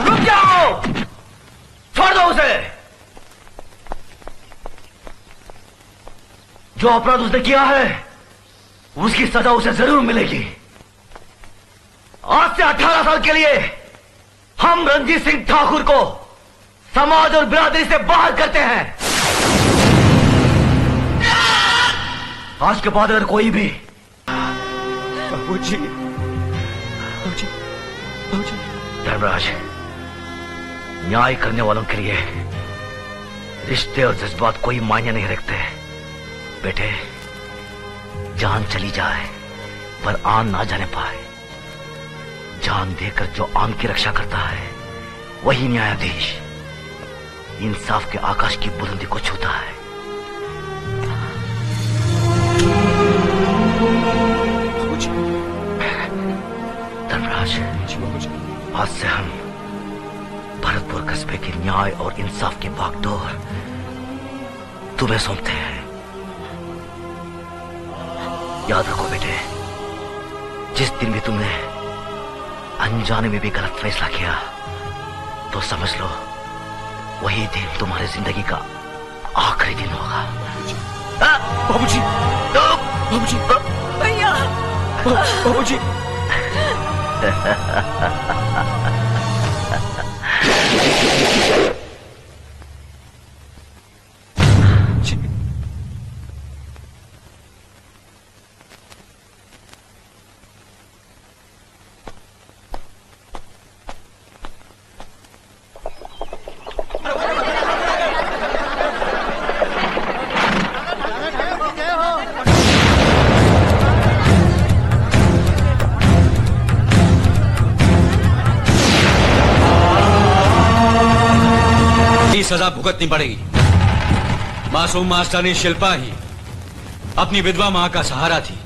रुक जाओ, छोड़ दो उसे। जो अपराध उसने किया है उसकी सजा उसे जरूर मिलेगी। आज से 18 साल के लिए हम रणजीत सिंह ठाकुर को समाज और बिरादरी से बाहर करते हैं। आज के बाद अगर कोई भी बाबूजी, बाबूजी, बाबूजी। धर्मराज, न्याय करने वालों के लिए रिश्ते और जज्बात कोई मायने नहीं रखते। बेटे, जान चली जाए पर आन ना जाने पाए। जान देकर जो आन की रक्षा करता है वही न्यायाधीश इंसाफ के आकाश की बुलंदी को छूता है। धर्मराज, आज से हम भरतपुर कस्बे के न्याय और इंसाफ की बागडोर तुम्हें सौंपते हैं। याद रखो बेटे, जिस दिन भी तुमने अनजाने में भी गलत फैसला किया तो समझ लो वही दिन तुम्हारी जिंदगी का आखिरी दिन होगा। बाबूजी, बाबूजी, भैया, बाबूजी। सजा भुगतनी पड़ेगी। मासूम मास्टरनी शिल्पा ही अपनी विधवा मां का सहारा थी,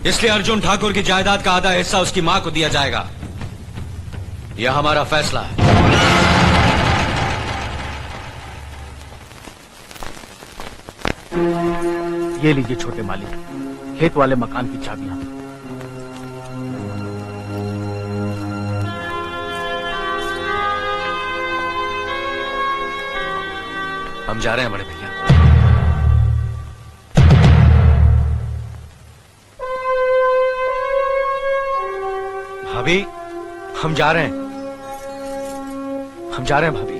इसलिए अर्जुन ठाकुर की जायदाद का आधा हिस्सा उसकी मां को दिया जाएगा। यह हमारा फैसला है। ये लीजिए छोटे मालिक, खेत वाले मकान की चाबियां। हम जा रहे हैं बड़े भैया। भाभी, हम जा रहे हैं, हम जा रहे हैं भाभी।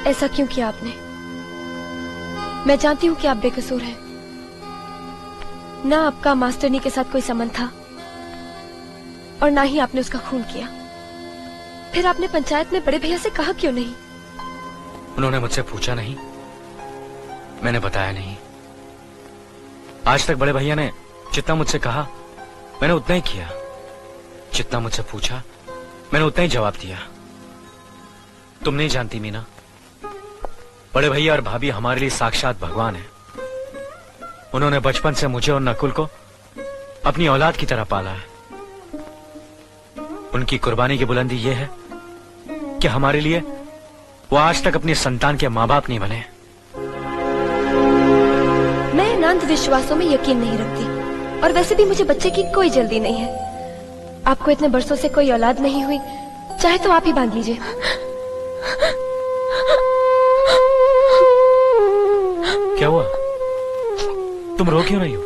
ऐसा क्यों किया आपने? मैं जानती हूँ कि आप बेकसूर हैं। ना आपका मास्टरनी के साथ कोई संबंध था और ना ही आपने उसका खून किया। फिर आपने पंचायत में बड़े भैया से कहा क्यों नहीं? उन्होंने मुझसे पूछा नहीं, मैंने बताया नहीं। आज तक बड़े भैया ने जितना मुझसे कहा मैंने उतना ही किया, जितना मुझसे पूछा मैंने उतना ही जवाब दिया। तुम नहीं जानती मीना, बड़े भैया और भाभी हमारे लिए साक्षात भगवान है। उन्होंने बचपन से मुझे और नकुल को अपनी औलाद की तरह पाला है। उनकी कुर्बानी की बुलंदी यह है कि हमारे लिए वो आज तक अपने संतान के माँ बाप नहीं बने। मैं इन अंधविश्वासों में यकीन नहीं रखती और वैसे भी मुझे बच्चे की कोई जल्दी नहीं है। आपको इतने बरसों से कोई औलाद नहीं हुई, चाहे तो आप ही बांध लीजिए। क्या हुआ? तुम रो क्यों रही हो?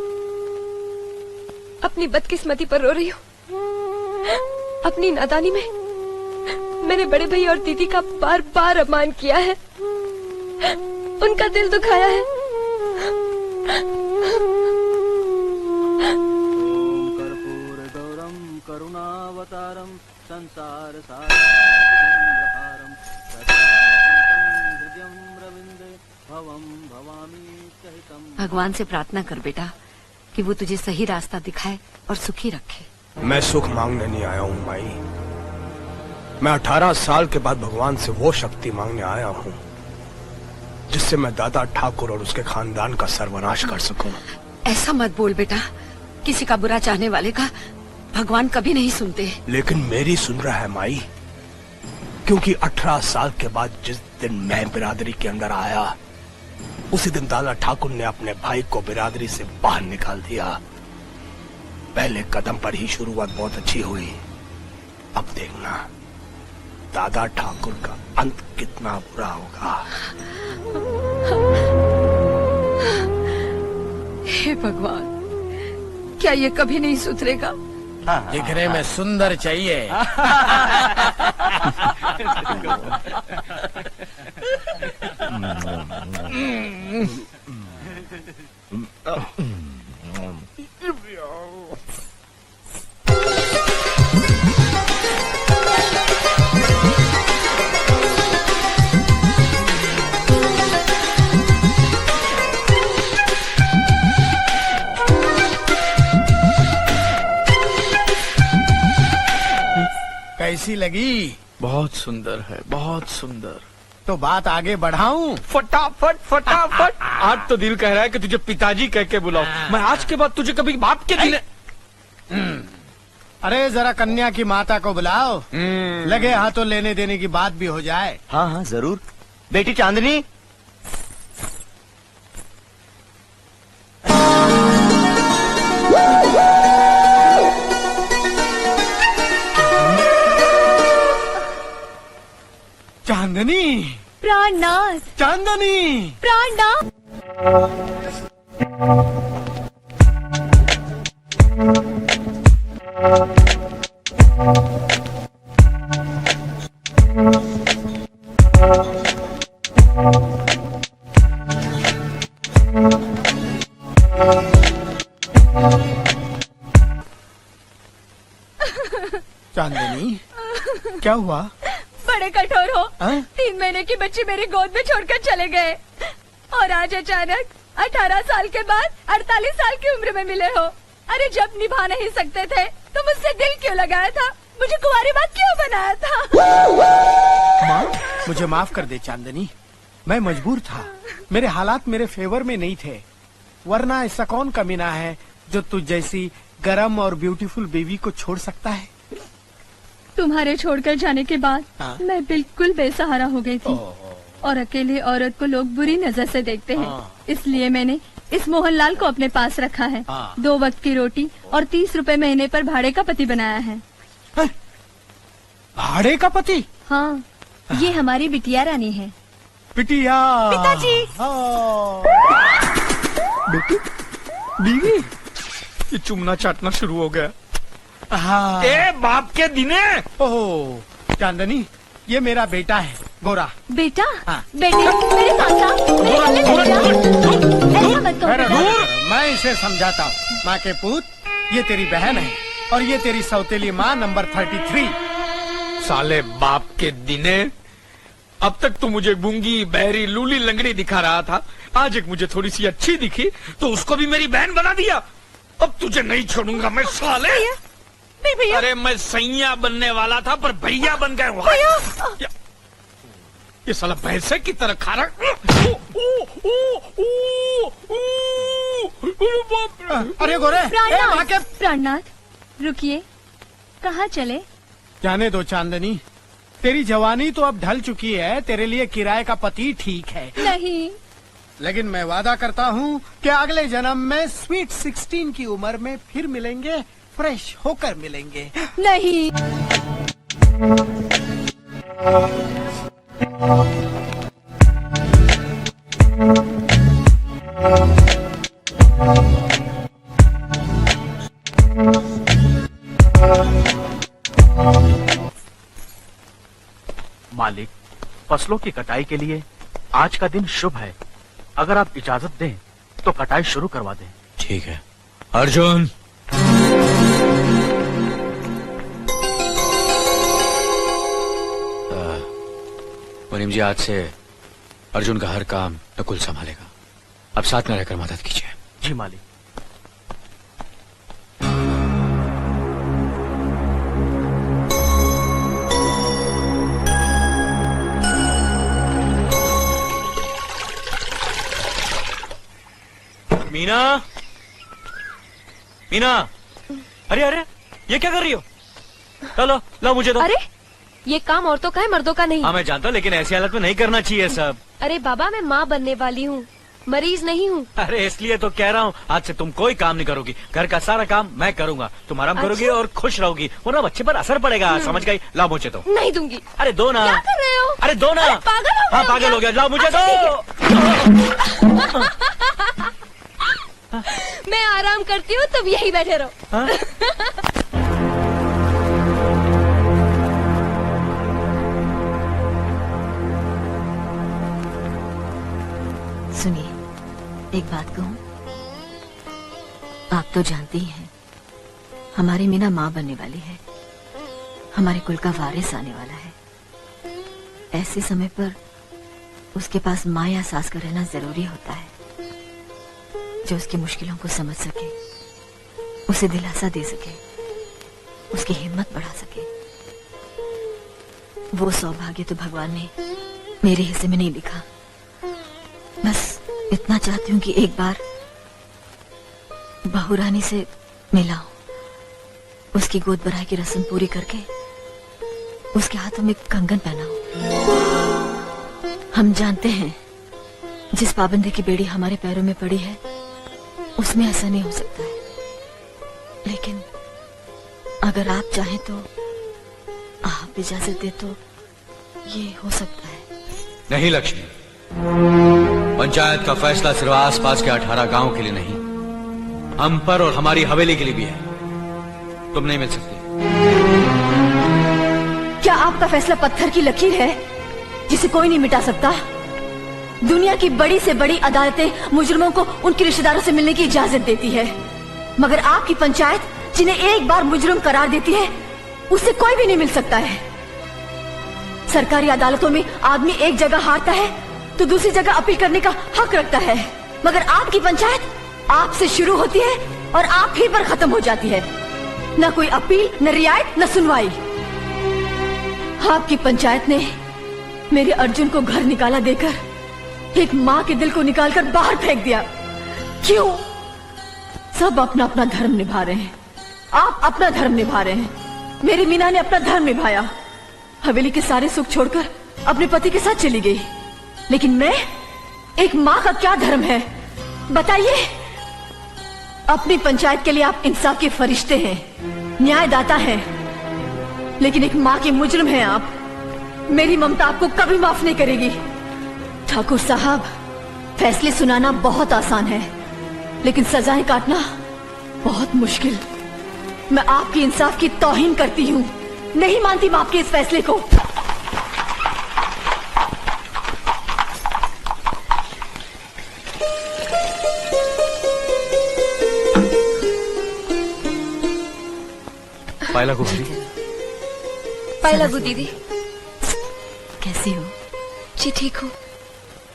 अपनी बदकिस्मती पर रो रही हूँ। अपनी नादानी में मैंने बड़े भैया और दीदी का बार बार अपमान किया है, उनका दिल दुखाया है। करुणावतारम संसार भगवान से प्रार्थना कर बेटा कि वो तुझे सही रास्ता दिखाए और सुखी रखे। मैं सुख मांगने नहीं आया हूँ माई। मैं 18 साल के बाद भगवान से वो शक्ति मांगने आया हूँ जिससे मैं दादा ठाकुर और उसके खानदान का सर्वनाश कर सकूं। ऐसा मत बोल बेटा, किसी का बुरा चाहने वाले का भगवान कभी नहीं सुनते। लेकिन मेरी सुन रहा है माई, क्योंकि 18 साल के बाद जिस दिन मैं बिरादरी के अंदर आया, उसी दिन दादा ठाकुर ने अपने भाई को बिरादरी से बाहर निकाल दिया। पहले कदम पर ही शुरुआत बहुत अच्छी हुई, अब देखना दादा ठाकुर का अंत कितना बुरा होगा। हे भगवान, क्या ये कभी नहीं सुधरेगा? दिखने में सुंदर चाहिए। कैसी लगी? बहुत सुंदर है, बहुत सुंदर। तो बात आगे बढ़ाऊं? फटाफट फटाफट। आज तो दिल कह रहा है कि तुझे पिताजी कह के बुलाओ। मैं आज के बाद तुझे कभी बाप के दिल। अरे जरा कन्या की माता को बुलाओ, लगे हाथों लेने देने की बात भी हो जाए। हाँ हाँ जरूर। बेटी चांदनी, चांदनी, प्राणनाथ, चांदनी, प्राणनाथ। चांदनी, क्या हुआ? बड़े कठोर हो। हाँ? 3 महीने की बच्ची मेरी गोद में छोड़कर चले गए, और आज अचानक 18 साल के बाद 48 साल की उम्र में मिले हो। अरे जब निभा नहीं सकते थे तो मुझसे दिल क्यों लगाया था? मुझे कुंवारी बात क्यों बनाया था? माँ, मुझे माफ कर दे चांदनी, मैं मजबूर था। मेरे हालात मेरे फेवर में नहीं थे, वरना ऐसा कौन कमीना है जो तुझ जैसी गरम और ब्यूटीफुल बेबी को छोड़ सकता है? तुम्हारे छोड़कर जाने के बाद मैं बिल्कुल बेसहारा हो गई थी, और अकेले औरत को लोग बुरी नजर से देखते हैं। इसलिए मैंने इस मोहनलाल को अपने पास रखा है। 2 वक्त की रोटी और 30 रुपए महीने पर भाड़े का पति बनाया है। भाड़े का पति? हाँ, ये हमारी बिटिया रानी है। बिटिया? पिताजी। बेटी, बीवी, ये चुमना चाटना शुरू हो गया। हाँ। ए बाप के दिने। ओह चांदनी, ये मेरा बेटा है गोरा। बेटा? हाँ। बेटे, मेरे साथ ऐसा मत करो। मैं इसे समझाता हूँ। माँ के पूत, ये तेरी बहन है और ये तेरी सौतेली माँ नंबर 33। साले बाप के दिने, अब तक तो मुझे गूंगी बहरी लूली लंगड़ी दिखा रहा था, आज एक मुझे थोड़ी सी अच्छी दिखी तो उसको भी मेरी बहन बना दिया। अब तुझे नहीं छोड़ूंगा मैं साले। नहीं भैया। अरे मैं सैया बनने वाला था पर भैया बन गए। ये साला भैंसे की तरह खा रहा। अरे गोरे, प्राणनाथ, रुकिए, कहाँ चले? जाने दो चांदनी, तेरी जवानी तो अब ढल चुकी है, तेरे लिए किराए का पति ठीक है। नहीं, लेकिन मैं वादा करता हूँ कि अगले जन्म में स्वीट 16 की उम्र में फिर मिलेंगे, फ्रेश होकर मिलेंगे। नहीं। मालिक, फसलों की कटाई के लिए आज का दिन शुभ है। अगर आप इजाजत दें तो कटाई शुरू करवा दें। ठीक है। अर्जुन, मुनीम जी, आज से अर्जुन का हर काम नकुल संभालेगा। अब साथ में रहकर मदद कीजिए। जी मालिक। मीना, मीना, अरे अरे ये क्या कर रही हो? चलो लो मुझे दो। अरे ये काम औरतों का है, मर्दों का नहीं। हाँ मैं जानता हूँ, लेकिन ऐसी हालत में नहीं करना चाहिए सब। अरे बाबा मैं माँ बनने वाली हूँ, मरीज नहीं हूँ। अरे इसलिए तो कह रहा हूँ, आज से तुम कोई काम नहीं करोगी, घर का सारा काम मैं करूंगा, तुम आराम करोगी और खुश रहोगी, वरना बच्चे पर असर पड़ेगा। समझ गई? लाओ मुझे दो। नहीं दूंगी। अरे दो ना। क्या कर रहे हो? अरे दो ना। पागल हो गए? हाँ पागल हो गया, लाओ मुझे दो। मैं आराम करती हूँ, तुम यही बैठे रहो। सुनिए, एक बात कहूं, आप तो जानती ही हैं, हमारी मीना माँ बनने वाली है, हमारे कुल का वारिस आने वाला है। ऐसे समय पर उसके पास माँ या सास का रहना जरूरी होता है, जो उसकी मुश्किलों को समझ सके, उसे दिलासा दे सके, उसकी हिम्मत बढ़ा सके। वो सौभाग्य तो भगवान ने मेरे हिस्से में नहीं लिखा। बस इतना चाहती हूँ कि एक बार बहू रानी से मिलाऊं, उसकी गोद भराई की रस्म पूरी करके उसके हाथों में कंगन पहनाऊं। हम जानते हैं जिस पाबंदी की बेड़ी हमारे पैरों में पड़ी है उसमें ऐसा नहीं हो सकता है, लेकिन अगर आप चाहें तो, आप इजाजत दे तो ये हो सकता है। नहीं लक्ष्मी, पंचायत का फैसला सिर्फ आसपास के 18 गांव के लिए नहीं, हम पर और हमारी हवेली के लिए भी है। तुम नहीं मिल सकती। क्या आपका फैसला पत्थर की लकीर है जिसे कोई नहीं मिटा सकता? दुनिया की बड़ी से बड़ी अदालतें मुजरिमों को उनके रिश्तेदारों से मिलने की इजाजत देती है, मगर आपकी पंचायत जिन्हें एक बार मुजरिम करार देती है उससे कोई भी नहीं मिल सकता है। सरकारी अदालतों में आदमी एक जगह हारता है तो दूसरी जगह अपील करने का हक रखता है, मगर आपकी पंचायत आपसे शुरू होती है और आप ही पर खत्म हो जाती है। न कोई अपील, न रियायत, न सुनवाई। आपकी पंचायत ने मेरे अर्जुन को घर निकाला देकर एक माँ के दिल को निकालकर बाहर फेंक दिया। क्यों? सब अपना अपना धर्म निभा रहे हैं, आप अपना धर्म निभा रहे हैं, मेरी मीना ने अपना धर्म निभाया, हवेली के सारे सुख छोड़कर अपने पति के साथ चली गई। लेकिन मैं, एक माँ का क्या धर्म है बताइए? अपनी पंचायत के लिए आप इंसाफ के फरिश्ते हैं, न्यायदाता हैं, लेकिन एक माँ के मुजरिम हैं आप। मेरी ममता आपको कभी माफ नहीं करेगी। ठाकुर साहब, फैसले सुनाना बहुत आसान है, लेकिन सजाएं काटना बहुत मुश्किल। मैं आपकी इंसाफ की तौहीन करती हूँ, नहीं मानती मैं आपके इस फैसले को। पायला को दीदी। पायला को दीदी, कैसी हो? जी ठीक हूँ।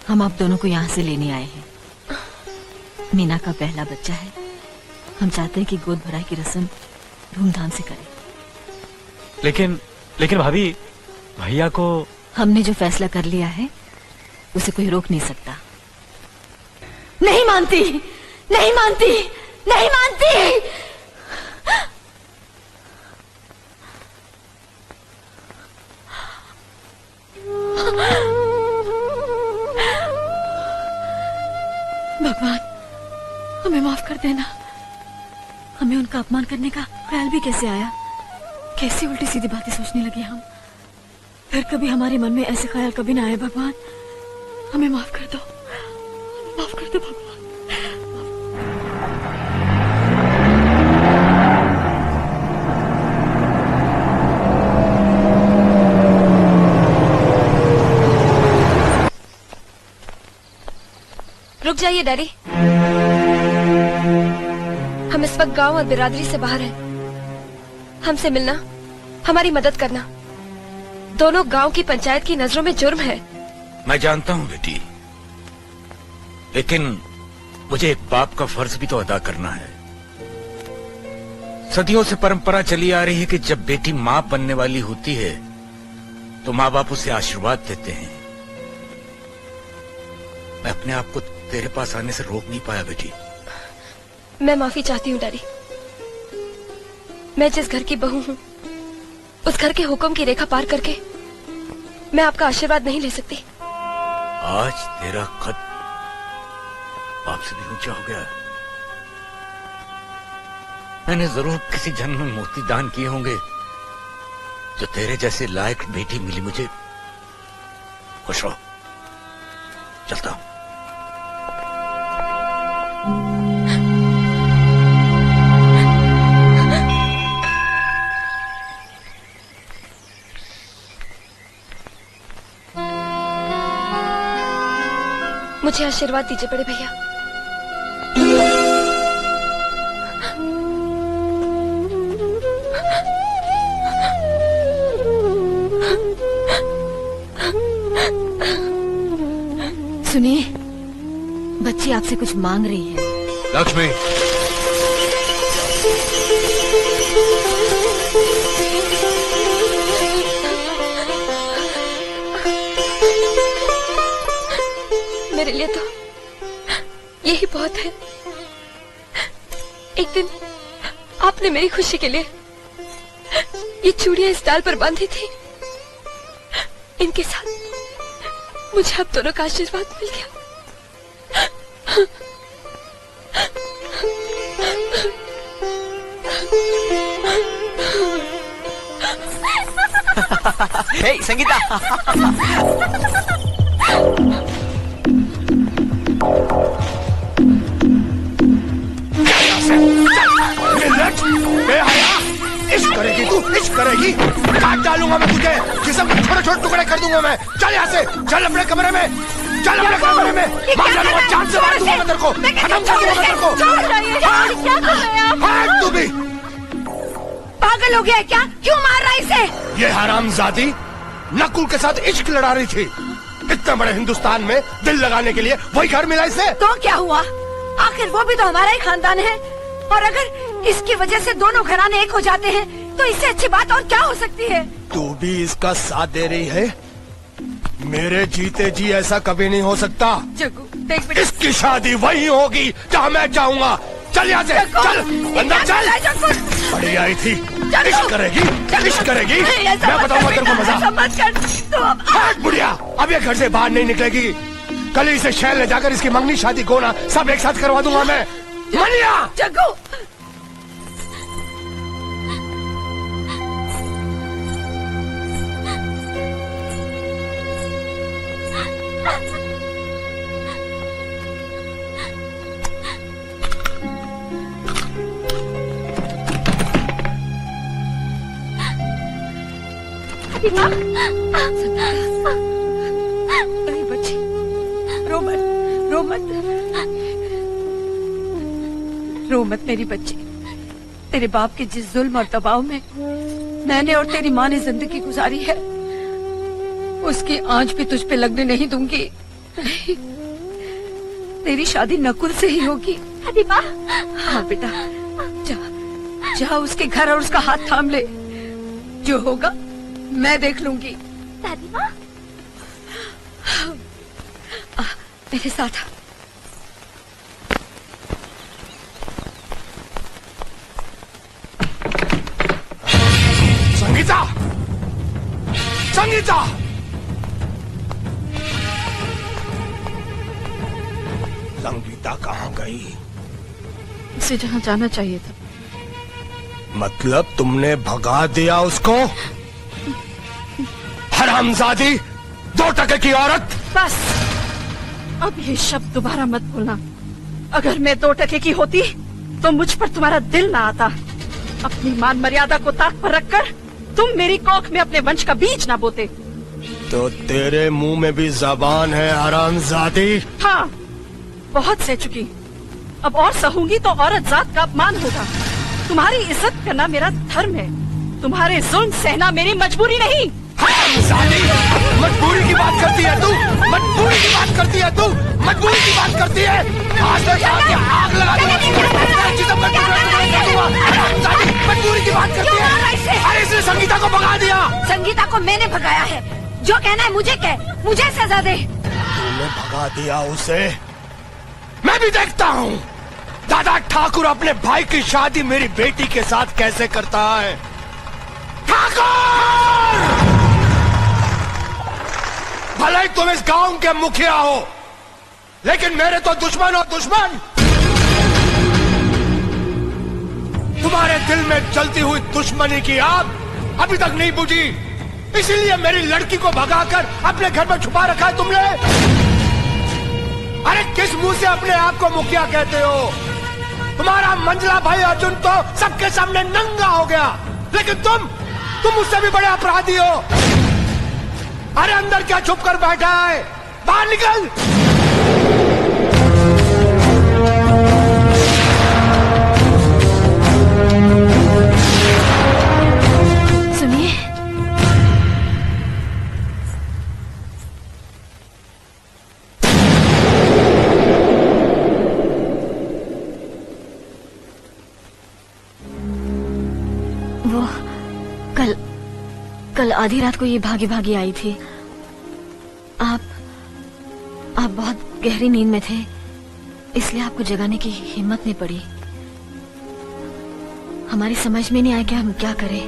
हम आप दोनों को यहाँ से लेने आए हैं। मीना का पहला बच्चा है, हम चाहते हैं कि गोद भराई की रस्म धूमधाम से करें। लेकिन भाभी, भैया को हमने जो फैसला कर लिया है उसे कोई रोक नहीं सकता। नहीं मानती, नहीं मानती, नहीं मानती। भगवान, हमें माफ कर देना। हमें उनका अपमान करने का ख्याल भी कैसे आया? कैसी उल्टी सीधी बातें सोचने लगे हम। फिर कभी हमारे मन में ऐसे ख्याल कभी ना आए। भगवान, हमें माफ कर दो, माफ कर दो भगवान। रुक जाइए डैडी, हम इस वक्त गांव और बिरादरी से बाहर हैं। हमसे मिलना, हमारी मदद करना, दोनों गांव की पंचायत की नजरों में जुर्म है। मैं जानता हूँ बेटी, लेकिन मुझे एक बाप का फर्ज भी तो अदा करना है। सदियों से परंपरा चली आ रही है कि जब बेटी माँ बनने वाली होती है तो माँ बाप उसे आशीर्वाद देते हैं। मैं अपने आप को तेरे पास आने से रोक नहीं पाया बेटी। मैं माफी चाहती हूँ डैडी। मैं जिस घर की बहू हूँ उस घर के हुक्म की रेखा पार करके मैं आपका आशीर्वाद नहीं ले सकती। आज तेरा खत बाप से भी ऊंचा हो गया। मैंने जरूर किसी जन्म में मोती दान किए होंगे जो तेरे जैसे लायक बेटी मिली मुझे। खुश रहो, चलता हूं। मुझे आशीर्वाद दीजिए बड़े भैया। सुनिए, बच्ची आपसे कुछ मांग रही है। लक्ष्मी, मेरे लिए तो यही बहुत है। एक दिन आपने मेरी खुशी के लिए ये चूड़ियां इस डाल पर बांधी थी। इनके साथ मुझे आप दोनों का आशीर्वाद मिल गया। हे संगीता, इश्क करेगी तू, इश्क करेगी। काट डालूंगा मैं तुझे, जिस्म के छोटे छोटे टुकड़े कर दूंगा मैं। चल यहाँ से, चल अपने कमरे में, चल अपने कमरे में। मार डालूंगा, जान से मार दूंगा मैं तेरे को, खत्म कर दूंगा मैं तेरे को। क्या कर रहे हैं आप? हट तू भी। पागल हो गया है क्या? क्यों मार रहा है इसे? ये हरामजादी नकुल के साथ इश्क लड़ा रही थी। इतने बड़े हिंदुस्तान में दिल लगाने के लिए वही घर मिला इसे। तो क्या हुआ? आखिर वो भी तो हमारा ही खानदान है। और अगर इसकी वजह से दोनों घराने एक हो जाते हैं तो इससे अच्छी बात और क्या हो सकती है? तू भी इसका साथ दे रही है? मेरे जीते जी ऐसा कभी नहीं हो सकता। जग्गू देख बेटा, इसकी शादी वही होगी जहाँ मैं चाहूंगा। चल यहाँ से, चल अंदर चल। बड़ी आई थी, इश्क करेगी, इश्क करेगी। मैं बताऊंगा तेरे को मजा। हट बुढ़िया, अब ये घर से बाहर नहीं निकलेगी। कल ही से शहर ले जाकर इसकी मंगनी शादी गोना सब एक साथ करवा दूंगा मैं। मनिया जग्गू, अरे बच्ची, रो मत, रो मत, रो मत मेरी बच्ची। तेरे बाप के जिस जुल्म और दबाव में मैंने और तेरी माँ ने जिंदगी गुजारी है, उसकी आंच भी तुझ पे लगने नहीं दूंगी। तेरी शादी नकुल से ही होगी। हाँ बेटा, जा जा उसके घर और उसका हाथ थाम ले। जो होगा मैं देख लूंगी। दादी माँ, मेरे साथ संगीता, संगीता, संगीता कहाँ गई? उसे जहाँ जाना चाहिए था। मतलब तुमने भगा दिया उसको? हरामजादी, 2 टके की औरत। बस अब ये शब्द दोबारा मत बोलना। अगर मैं 2 टके की होती तो मुझ पर तुम्हारा दिल ना आता। अपनी मान मर्यादा को ताक पर रखकर तुम मेरी कोख में अपने वंश का बीज ना बोते। तो तेरे मुंह में भी जबान है हरामजादी। हाँ, बहुत सह चुकी। अब और सहूंगी तो औरत जात का अपमान होगा। तुम्हारी इज्जत करना मेरा धर्म है, तुम्हारे जुल्म सहना मेरी मजबूरी नहीं। हरामजादी, मजबूरी की बात करती है तू, मजबूरी की बात करती है तू, मजबूरी की बात करती है। आज तक आग लगा मजबूरी की बात करती है। अरे इसने संगीता को भगा दिया। संगीता को मैंने भगाया है। जो कहना है मुझे कह, मुझे सजा दे। तूने भगा दिया उसे, मैं भी देखता हूँ। दादा ठाकुर अपने भाई की शादी मेरी बेटी के साथ कैसे करता है? ठाकुर! भले ही तुम इस गांव के मुखिया हो, लेकिन मेरे तो दुश्मन हो दुश्मन। तुम्हारे दिल में जलती हुई दुश्मनी की आग अभी तक नहीं बुझी, इसीलिए मेरी लड़की को भगाकर अपने घर में छुपा रखा है तुमने। अरे किस मुंह से अपने आप को मुखिया कहते हो? तुम्हारा मंझला भाई अर्जुन तो सबके सामने नंगा हो गया, लेकिन तुम मुझसे भी बड़े अपराधी हो। अरे अंदर क्या छुप कर बैठा है? बाहर निकल। सुनिए, वो कल आधी रात को ये भागी भागी आई थी। आप बहुत गहरी नींद में थे, इसलिए आपको जगाने की हिम्मत नहीं पड़ी। हमारी समझ में नहीं आया कि हम क्या करें।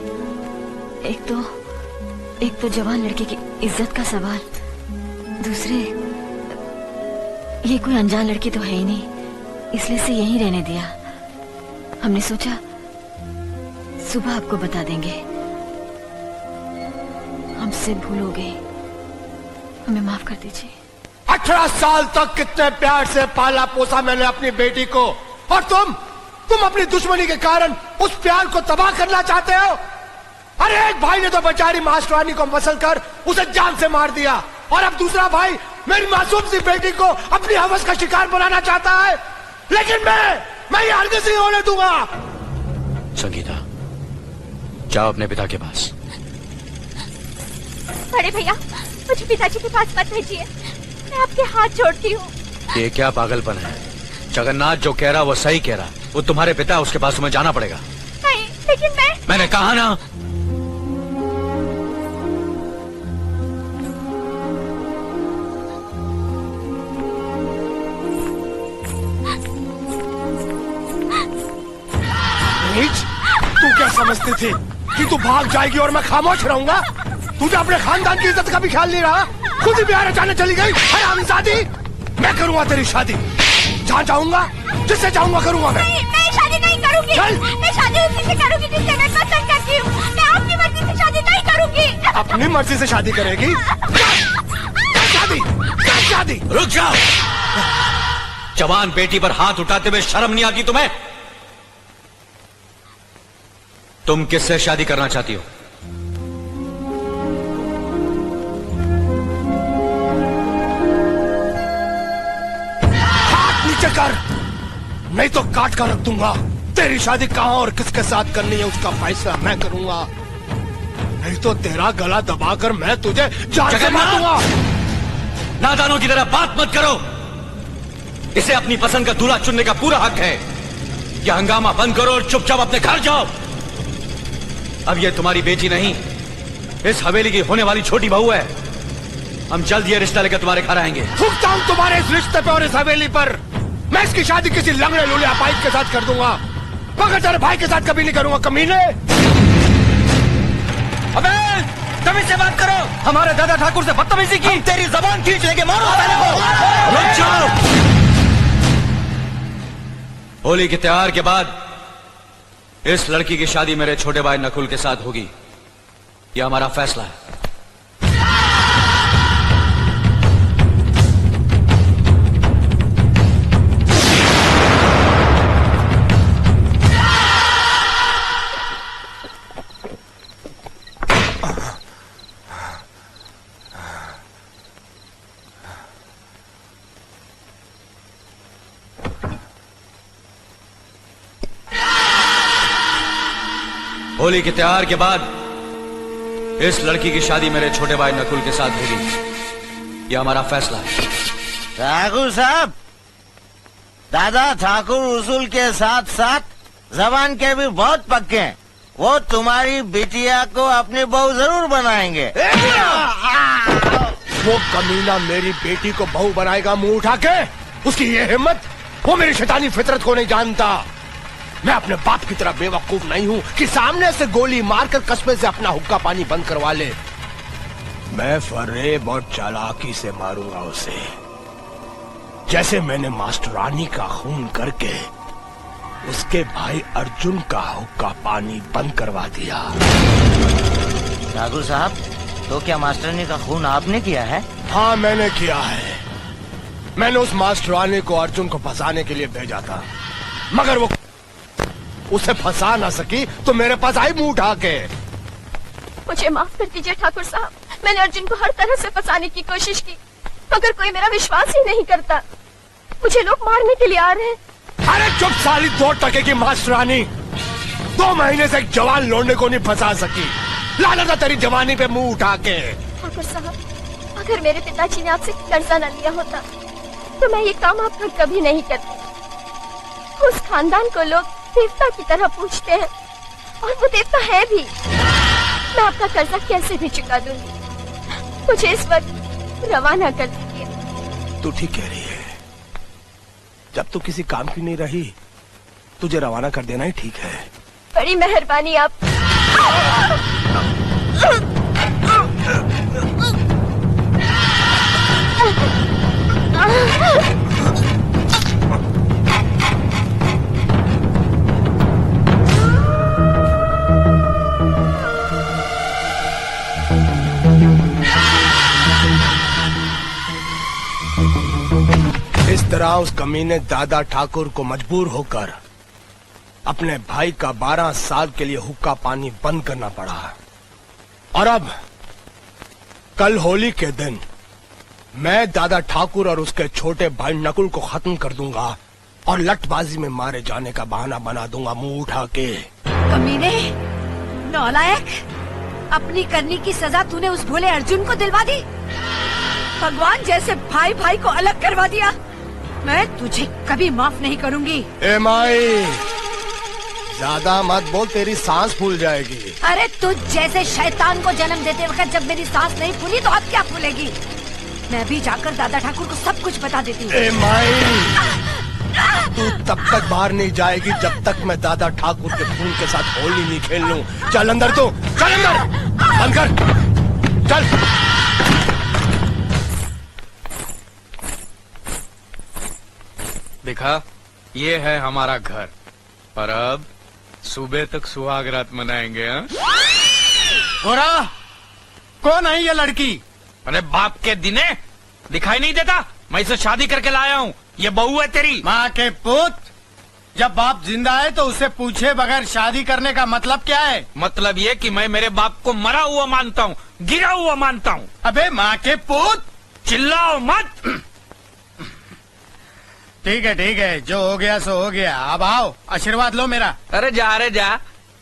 एक तो जवान लड़के की इज्जत का सवाल, दूसरे ये कोई अनजान लड़की तो है ही नहीं, इसलिए से यहीं रहने दिया। हमने सोचा सुबह आपको बता देंगे। हमसे भूल हो गई, हमें माफ कर दीजिए। 18 साल तक कितने प्यार से पाला पोसा मैंने अपनी बेटी को, और तुम अपनी दुश्मनी के कारण उस प्यार को तबाह करना चाहते हो। अरे एक भाई ने तो बेचारी मास्टरानी को मसल कर उसे जान से मार दिया, और अब दूसरा भाई मेरी मासूम सी बेटी को अपनी हवस का शिकार बनाना चाहता है। लेकिन मैं ये हरगिज़ नहीं होने दूंगा। संगीता, जाओ अपने पिता के पास। बड़े भैया, मुझे पिताजी के पास मत भेजिए, मैं आपके हाथ जोड़ती हूँ। ये क्या पागलपन है? जगन्नाथ जो कह रहा वो सही कह रहा। वो तुम्हारे पिता, उसके पास तुम्हें जाना पड़ेगा। नहीं, लेकिन मैंने कहा ना। तू क्या समझती थी कि तू भाग जाएगी और मैं खामोश रहूंगा? तुझे अपने खानदान की इज्जत का भी ख्याल नहीं रहा, खुद ही बिहार जाने चली गई। हरामजादी, मैं करूंगा तेरी शादी, जहाँ चाहूंगा, जिससे चाहूंगा करूंगा। मैं शादी नहीं करूंगी। मैं शादी उसी से करूंगी जिससे मैं पसंद करती हूँ। मैं अपनी मर्जी से शादी नहीं करूंगी। अपनी मर्जी से शादी करेगी? शादी। रुक जाओ। जवान बेटी पर हाथ उठाते हुए शर्म नहीं आती तुम्हें? तुम किससे शादी करना चाहती हो? हाथ नीचे कर, नहीं तो काट कर रख दूंगा। तेरी शादी कहां और किसके साथ करनी है उसका फैसला मैं करूंगा, नहीं तो तेरा गला दबाकर मैं तुझे जान से मार दूंगा। नादानों की तरह बात मत करो। इसे अपनी पसंद का दूल्हा चुनने का पूरा हक है। यह हंगामा बंद करो और चुपचाप अपने घर जाओ। अब ये तुम्हारी बेटी नहीं, इस हवेली की होने वाली छोटी बहू है। हम जल्द ये रिश्ता लेकर तुम्हारे घर आएंगे। थूकता हूं तुम्हारे इस रिश्ते पे और इस हवेली पर। मैं इसकी शादी किसी लंगड़े लूले अपाइज के साथ कर दूंगा, मगर तेरे भाई के साथ कभी नहीं करूंगा। कमीने, अबे तमीज से बात करो। हमारे दादा ठाकुर से बदतमीजी की, तेरी जबान खींच लेंगे। मारो साले को। रुक जाओ। होली के त्योहार के बाद इस लड़की की शादी मेरे छोटे भाई नकुल के साथ होगी, यह हमारा फैसला है। होली के त्योहार के बाद इस लड़की की शादी मेरे छोटे भाई नकुल के साथ होगी, यह हमारा फैसला है। ठाकुर साहब, दादा ठाकुर उसूल के साथ साथ जबान के भी बहुत पक्के हैं। वो तुम्हारी बिटिया को अपनी बहू जरूर बनाएंगे। वो कमीना मेरी बेटी को बहू बनाएगा मुंह उठा के? उसकी ये हिम्मत? वो मेरी शैतानी फितरत को नहीं जानता। मैं अपने बाप की तरह बेवकूफ नहीं हूँ कि सामने से गोली मारकर कस्बे से अपना हुक्का पानी बंद करवा ले। मैं फरेब और चालाकी से मारूंगा उसे, जैसे मैंने मास्टरानी का खून करके उसके भाई अर्जुन का हुक्का पानी बंद करवा दिया। ठाकुर साहब, तो क्या मास्टरानी का खून आपने किया है? हाँ, मैंने किया है। मैंने उस मास्टरानी को अर्जुन को फंसाने के लिए भेजा था, मगर वो उसे फंसा ना सकी तो मेरे पास आई मुंह उठा के। मुझे माफ कर दीजिए ठाकुर साहब, मैंने अर्जुन को हर तरह से फंसाने की कोशिश की, मगर कोई मेरा विश्वास ही नहीं करता। मुझे लोग मारने के लिए आ रहे हैं। अरे चुप साली 2 टके की मास्टरानी, 2 महीने से एक जवान लौंडे को नहीं फंसा सकी। लानत है तेरी जवानी पे मुंह उठा के। ठाकुर साहब, अगर मेरे पिताजी ने आपसे कर्जा न लिया होता तो मैं ये काम आपका कभी नहीं करती। उस खानदान को लोग देवता की तरह पूछते हैं और वो देवता है भी। मैं आपका कर्जा कैसे भी चुका दूंगी। मुझे इस वक्त रवाना कर दीजिए। तू ठीक कह रही है, जब तू किसी काम की नहीं रही तुझे रवाना कर देना ही ठीक है। बड़ी मेहरबानी आप। इस तरह उस कमीने दादा ठाकुर को मजबूर होकर अपने भाई का 12 साल के लिए हुक्का पानी बंद करना पड़ा। और अब कल होली के दिन मैं दादा ठाकुर और उसके छोटे भाई नकुल को खत्म कर दूंगा और लटबाजी में मारे जाने का बहाना बना दूंगा मुंह उठा के। कमीने, नालायक, अपनी करनी की सजा तूने उस भोले अर्जुन को दिलवा दी। भगवान जैसे भाई भाई को अलग करवा दिया। मैं तुझे कभी माफ नहीं करूंगी। ए माई, ज्यादा मत बोल, तेरी सांस फूल जाएगी। अरे तू जैसे शैतान को जन्म देते वक्त जब मेरी सांस नहीं फूली तो अब क्या फूलेगी। मैं भी जाकर दादा ठाकुर को सब कुछ बता देती हूँ। ए माई, तू तब तक बाहर नहीं जाएगी जब तक मैं दादा ठाकुर के खून के साथ होली नहीं खेल लूं। चल अंदर, तू चल अंदर, बंद कर, चल। देखा, ये है हमारा घर और अब सुबह तक सुहाग रात मनाएंगे। हाँ? गोरा, कौन है ये लड़की? अरे बाप के दिने दिखाई नहीं देता? मैं इसे शादी करके लाया हूँ। ये बहू है तेरी। माँ के पुत, जब बाप जिंदा है तो उसे पूछे बगैर शादी करने का मतलब क्या है? मतलब ये कि मैं मेरे बाप को मरा हुआ मानता हूँ, गिरा हुआ मानता हूँ। अबे माँ के पुत, चिल्लाओ मत। ठीक है, जो हो गया सो हो गया। अब आओ, आशीर्वाद लो मेरा। अरे जा,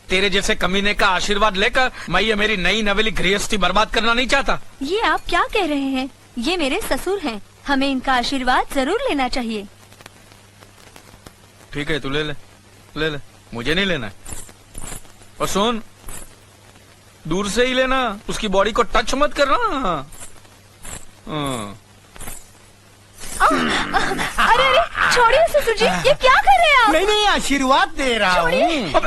तेरे जैसे कमीने का आशीर्वाद लेकर मैं ये मेरी नई नवेली गृहस्थी बर्बाद करना नहीं चाहता। ये आप क्या कह रहे हैं? ये मेरे ससुर हैं, हमें इनका आशीर्वाद जरूर लेना चाहिए। ठीक है, तू ले ले, मुझे नहीं लेना है। और सुन, दूर से ही लेना, उसकी बॉडी को टच मत करना। अरे छोड़िए ससुर जी, ये क्या कर रहे हैं आप? नहीं, आशीर्वाद दे रहा हूँ।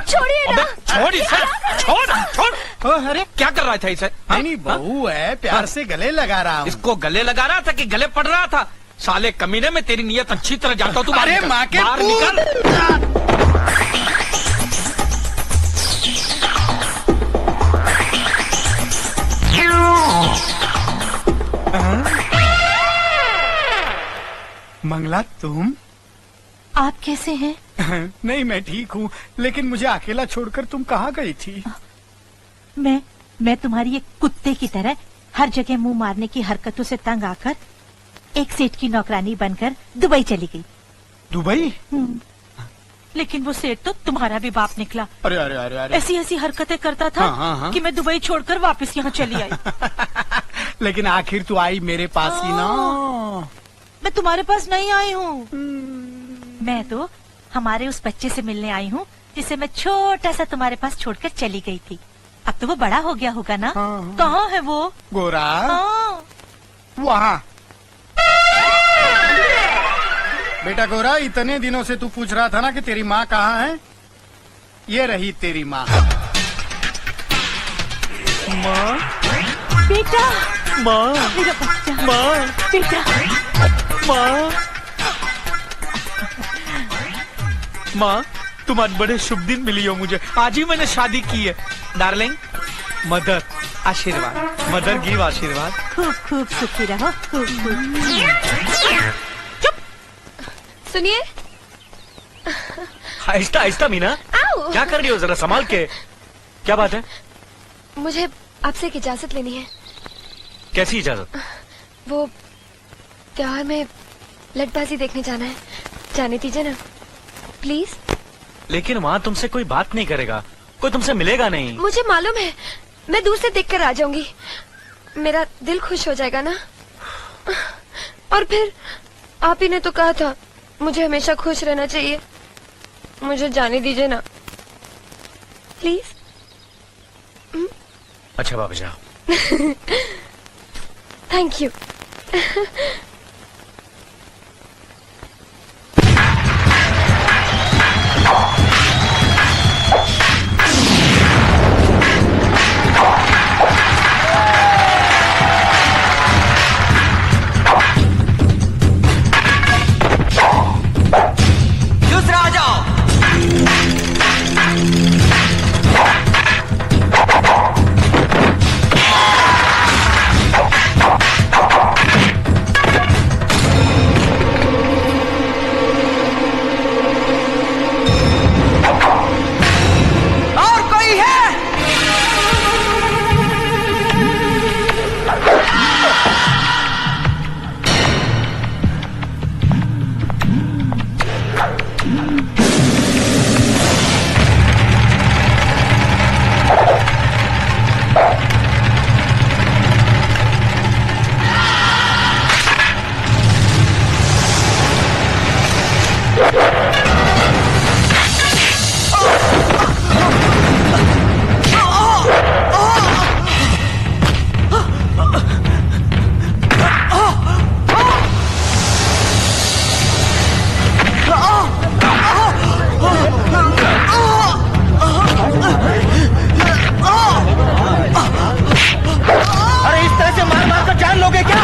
छोड़िए ना। छोड़ इसे, छोड़। अरे क्या कर रहा था इसे? नहीं, बहू है, प्यार से गले लगा रहा हूँ। इसको गले लगा रहा था कि गले पड़ रहा था? साले कमीने में तेरी नीयत अच्छी तरह जानता हूँ। तू अरे माँ के बाहर निकल। मंगला, तुम? आप कैसे हैं? नहीं, मैं ठीक हूँ, लेकिन मुझे अकेला छोड़कर तुम कहाँ गई थी? मैं तुम्हारी एक कुत्ते की तरह हर जगह मुंह मारने की हरकतों से तंग आकर एक सेठ की नौकरानी बनकर दुबई चली गई। दुबई? लेकिन वो सेठ तो तुम्हारा भी बाप निकला। अरे अरे अरे अरे, ऐसी हरकतें करता था कि मैं दुबई छोड़कर वापस यहाँ चली आई। लेकिन आखिर तू आई मेरे पास ही ना। मैं तुम्हारे पास नहीं आई हूँ। मैं तो हमारे उस बच्चे से मिलने आई हूँ जिसे मैं छोटा सा तुम्हारे पास छोड़कर चली गई थी। अब तो वो बड़ा हो गया होगा ना? कहाँ है वो? गोरा, वहाँ। बेटा गोरा, इतने दिनों से तू पूछ रहा था ना कि तेरी माँ कहाँ है? ये रही तेरी माँ। माँ, बेटा, माँ, मेरा बच्चा, माँ, बेटा, माँ, माँ, तुम आज बड़े शुभ दिन मिली हो मुझे। आज ही मैंने शादी की है। डार्लिंग, मदर आशीर्वाद, मदर गिव आशीर्वाद। खूब खूब सुखी रहो, खूब खूब। सुनिए। आहिस्ता आहिस्ता मीना, आओ। क्या कर रही हो? जरा संभाल के। क्या बात है? मुझे आपसे एक इजाजत लेनी है। कैसी इजाजत? वो त्योहार में लटबाजी देखने जाना है, जाने दीजिए ना प्लीज। लेकिन वहाँ तुमसे कोई बात नहीं करेगा, कोई तुमसे मिलेगा नहीं। मुझे मालूम है, मैं दूर से देखकर आ जाऊंगी, मेरा दिल खुश हो जाएगा ना। और फिर आप ही ने तो कहा था मुझे हमेशा खुश रहना चाहिए। मुझे जाने दीजिए ना प्लीज। अच्छा बाबा जाओ। Thank you. दूसरा आ जाओ। और कोई है? अरे इस तरह से मार मार कर जान लोगे क्या?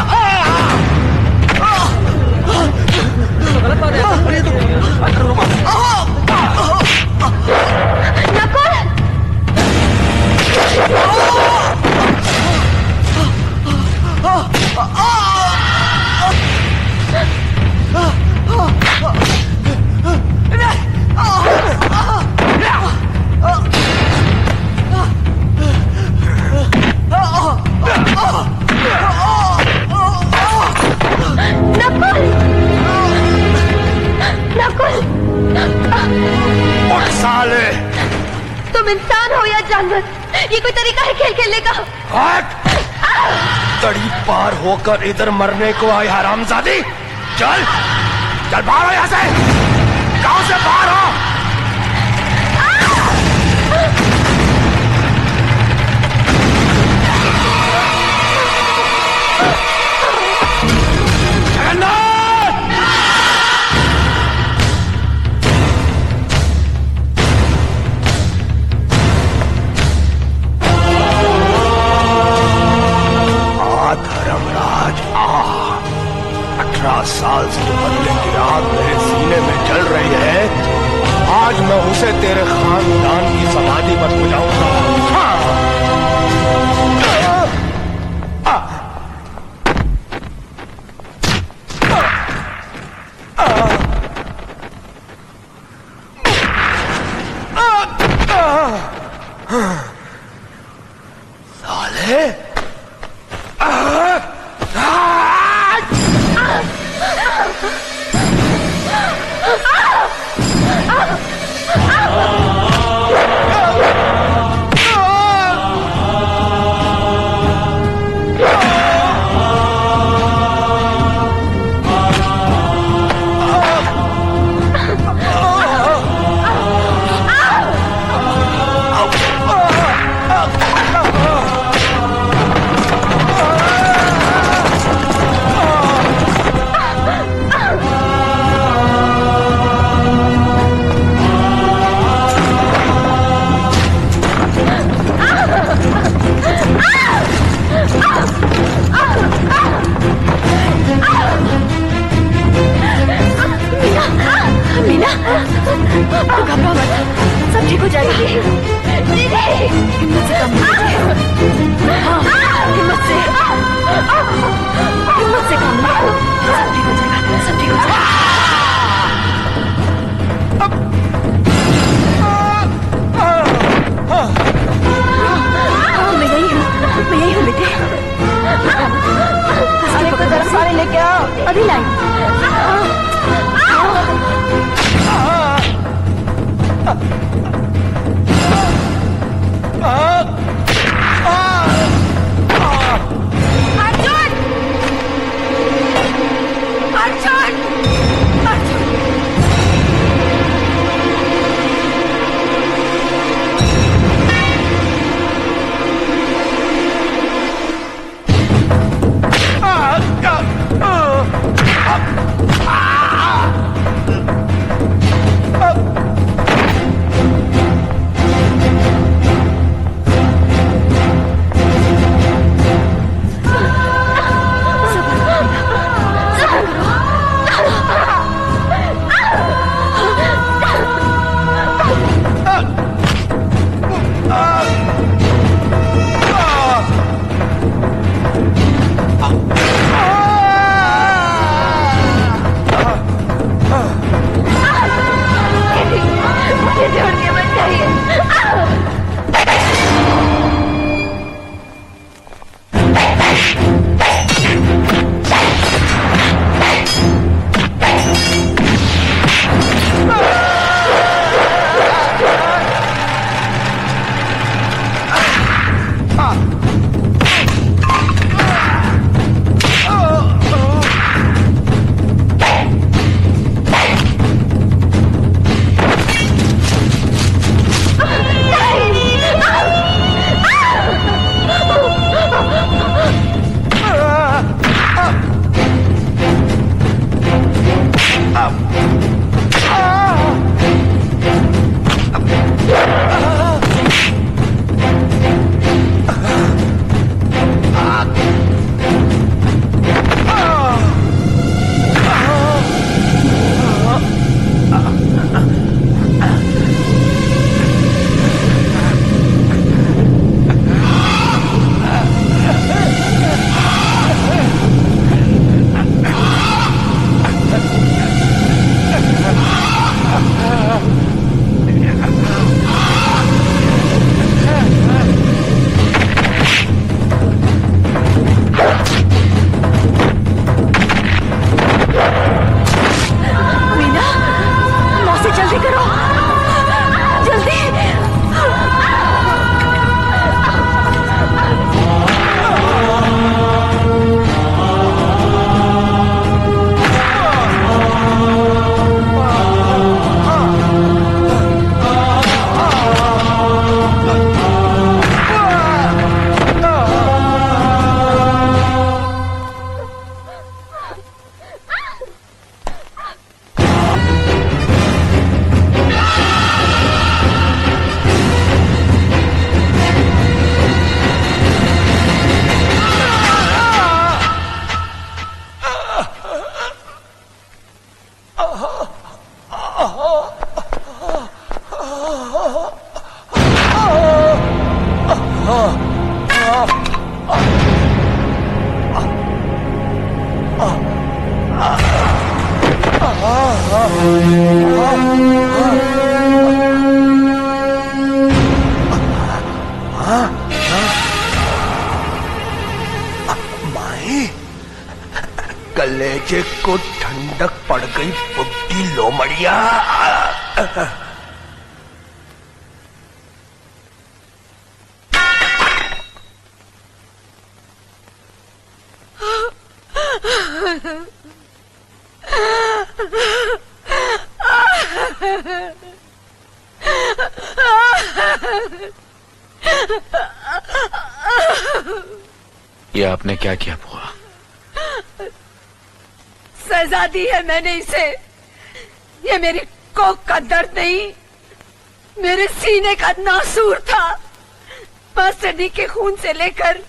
उठ साले! तुम इंसान हो या जानवर, ये कोई तरीका है खेल खेलने का? हट! तड़ी पार होकर इधर मरने को आई हरामजादी। चल चल बाहर हो यहाँ से, गांव से बाहर हो। धर्मराज आ, 18 साल से बदले की आग मेरे सीने में जल रही है। आज मैं उसे तेरे खानदान की समाधि पर बुझाऊंगा। साले तो घबराओ मत, सब ठीक हो जाएगा। हिम्मत से काम लीजिए। हाँ, हिम्मत से काम लीजिए। सब ठीक हो जाएगा, सब ठीक हो जाएगा। मैं यही हूँ बेटे। अरे को गर्म पानी लेके आओ, अभी लाई। कलेजे को ठंडक पड़ गई बुड्ढी लोमड़िया। ये आपने क्या किया बुआ? सजा दी है मैंने इसे। ये मेरी कोख का दर्द नहीं, मेरे सीने का नासूर था। मास्टरनी के खून से लेकर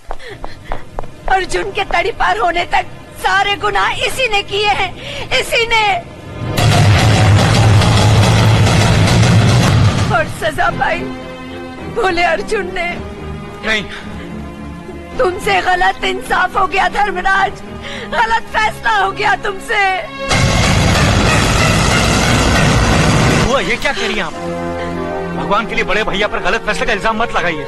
अर्जुन के तड़ी पार होने तक सारे गुनाह इसी ने किए हैं, इसी ने। इंसाफ पाई? बोले अर्जुन ने। नहीं। तुमसे गलत इंसाफ हो गया धर्मराज, गलत फैसला हो गया तुमसे। हुआ ये क्या कह रही हैं आप? भगवान के लिए बड़े भैया पर गलत फैसले का इल्जाम मत लगाइए।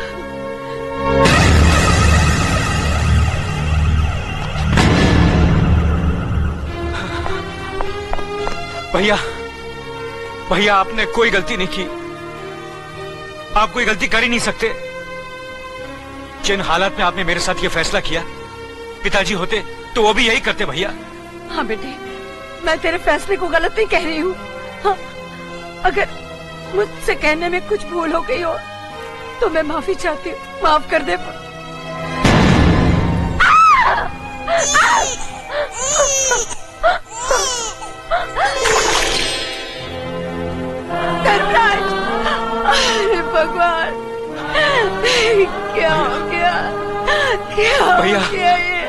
भैया भैया आपने कोई गलती नहीं की, आप कोई गलती कर ही नहीं सकते। जिन हालात में आपने मेरे साथ ये फैसला किया, पिताजी होते तो वो भी यही करते भैया। हाँ बेटे, मैं तेरे फैसले को गलत नहीं कह रही हूँ। हाँ, अगर मुझसे कहने में कुछ भूल हो गई हो तो मैं माफी चाहती हूँ, माफ कर दे। धर्मराज, अरे भगवान, क्या हो गया? क्या हो भैया। गया ये?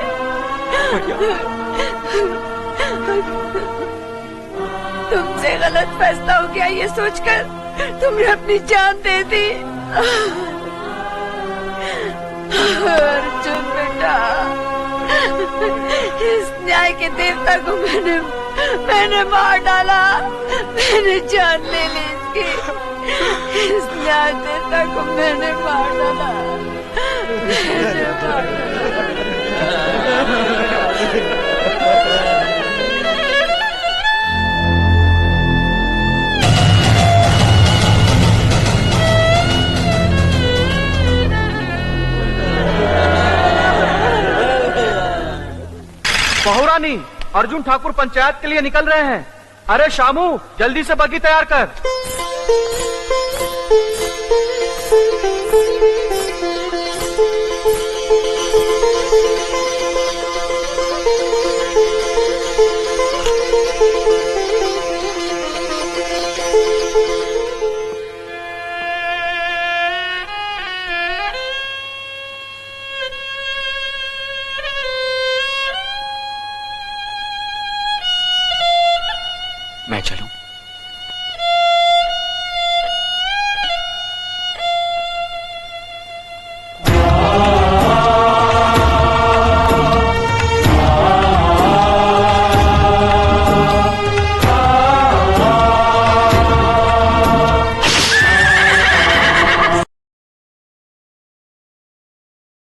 तुमसे गलत फैसला हो गया ये सोचकर तुमने अपनी जान दे दी। अर्जुन बेटा, इस न्याय के देवता को मैंने मार डाला, मैंने जान ले ली इसकी। इस न्याय देवता को मैंने मार डाला, मैंने मार डाला। बहुरानी, अर्जुन ठाकुर पंचायत के लिए निकल रहे हैं। अरे शामू, जल्दी से बग्गी तैयार कर। मैं चलूं?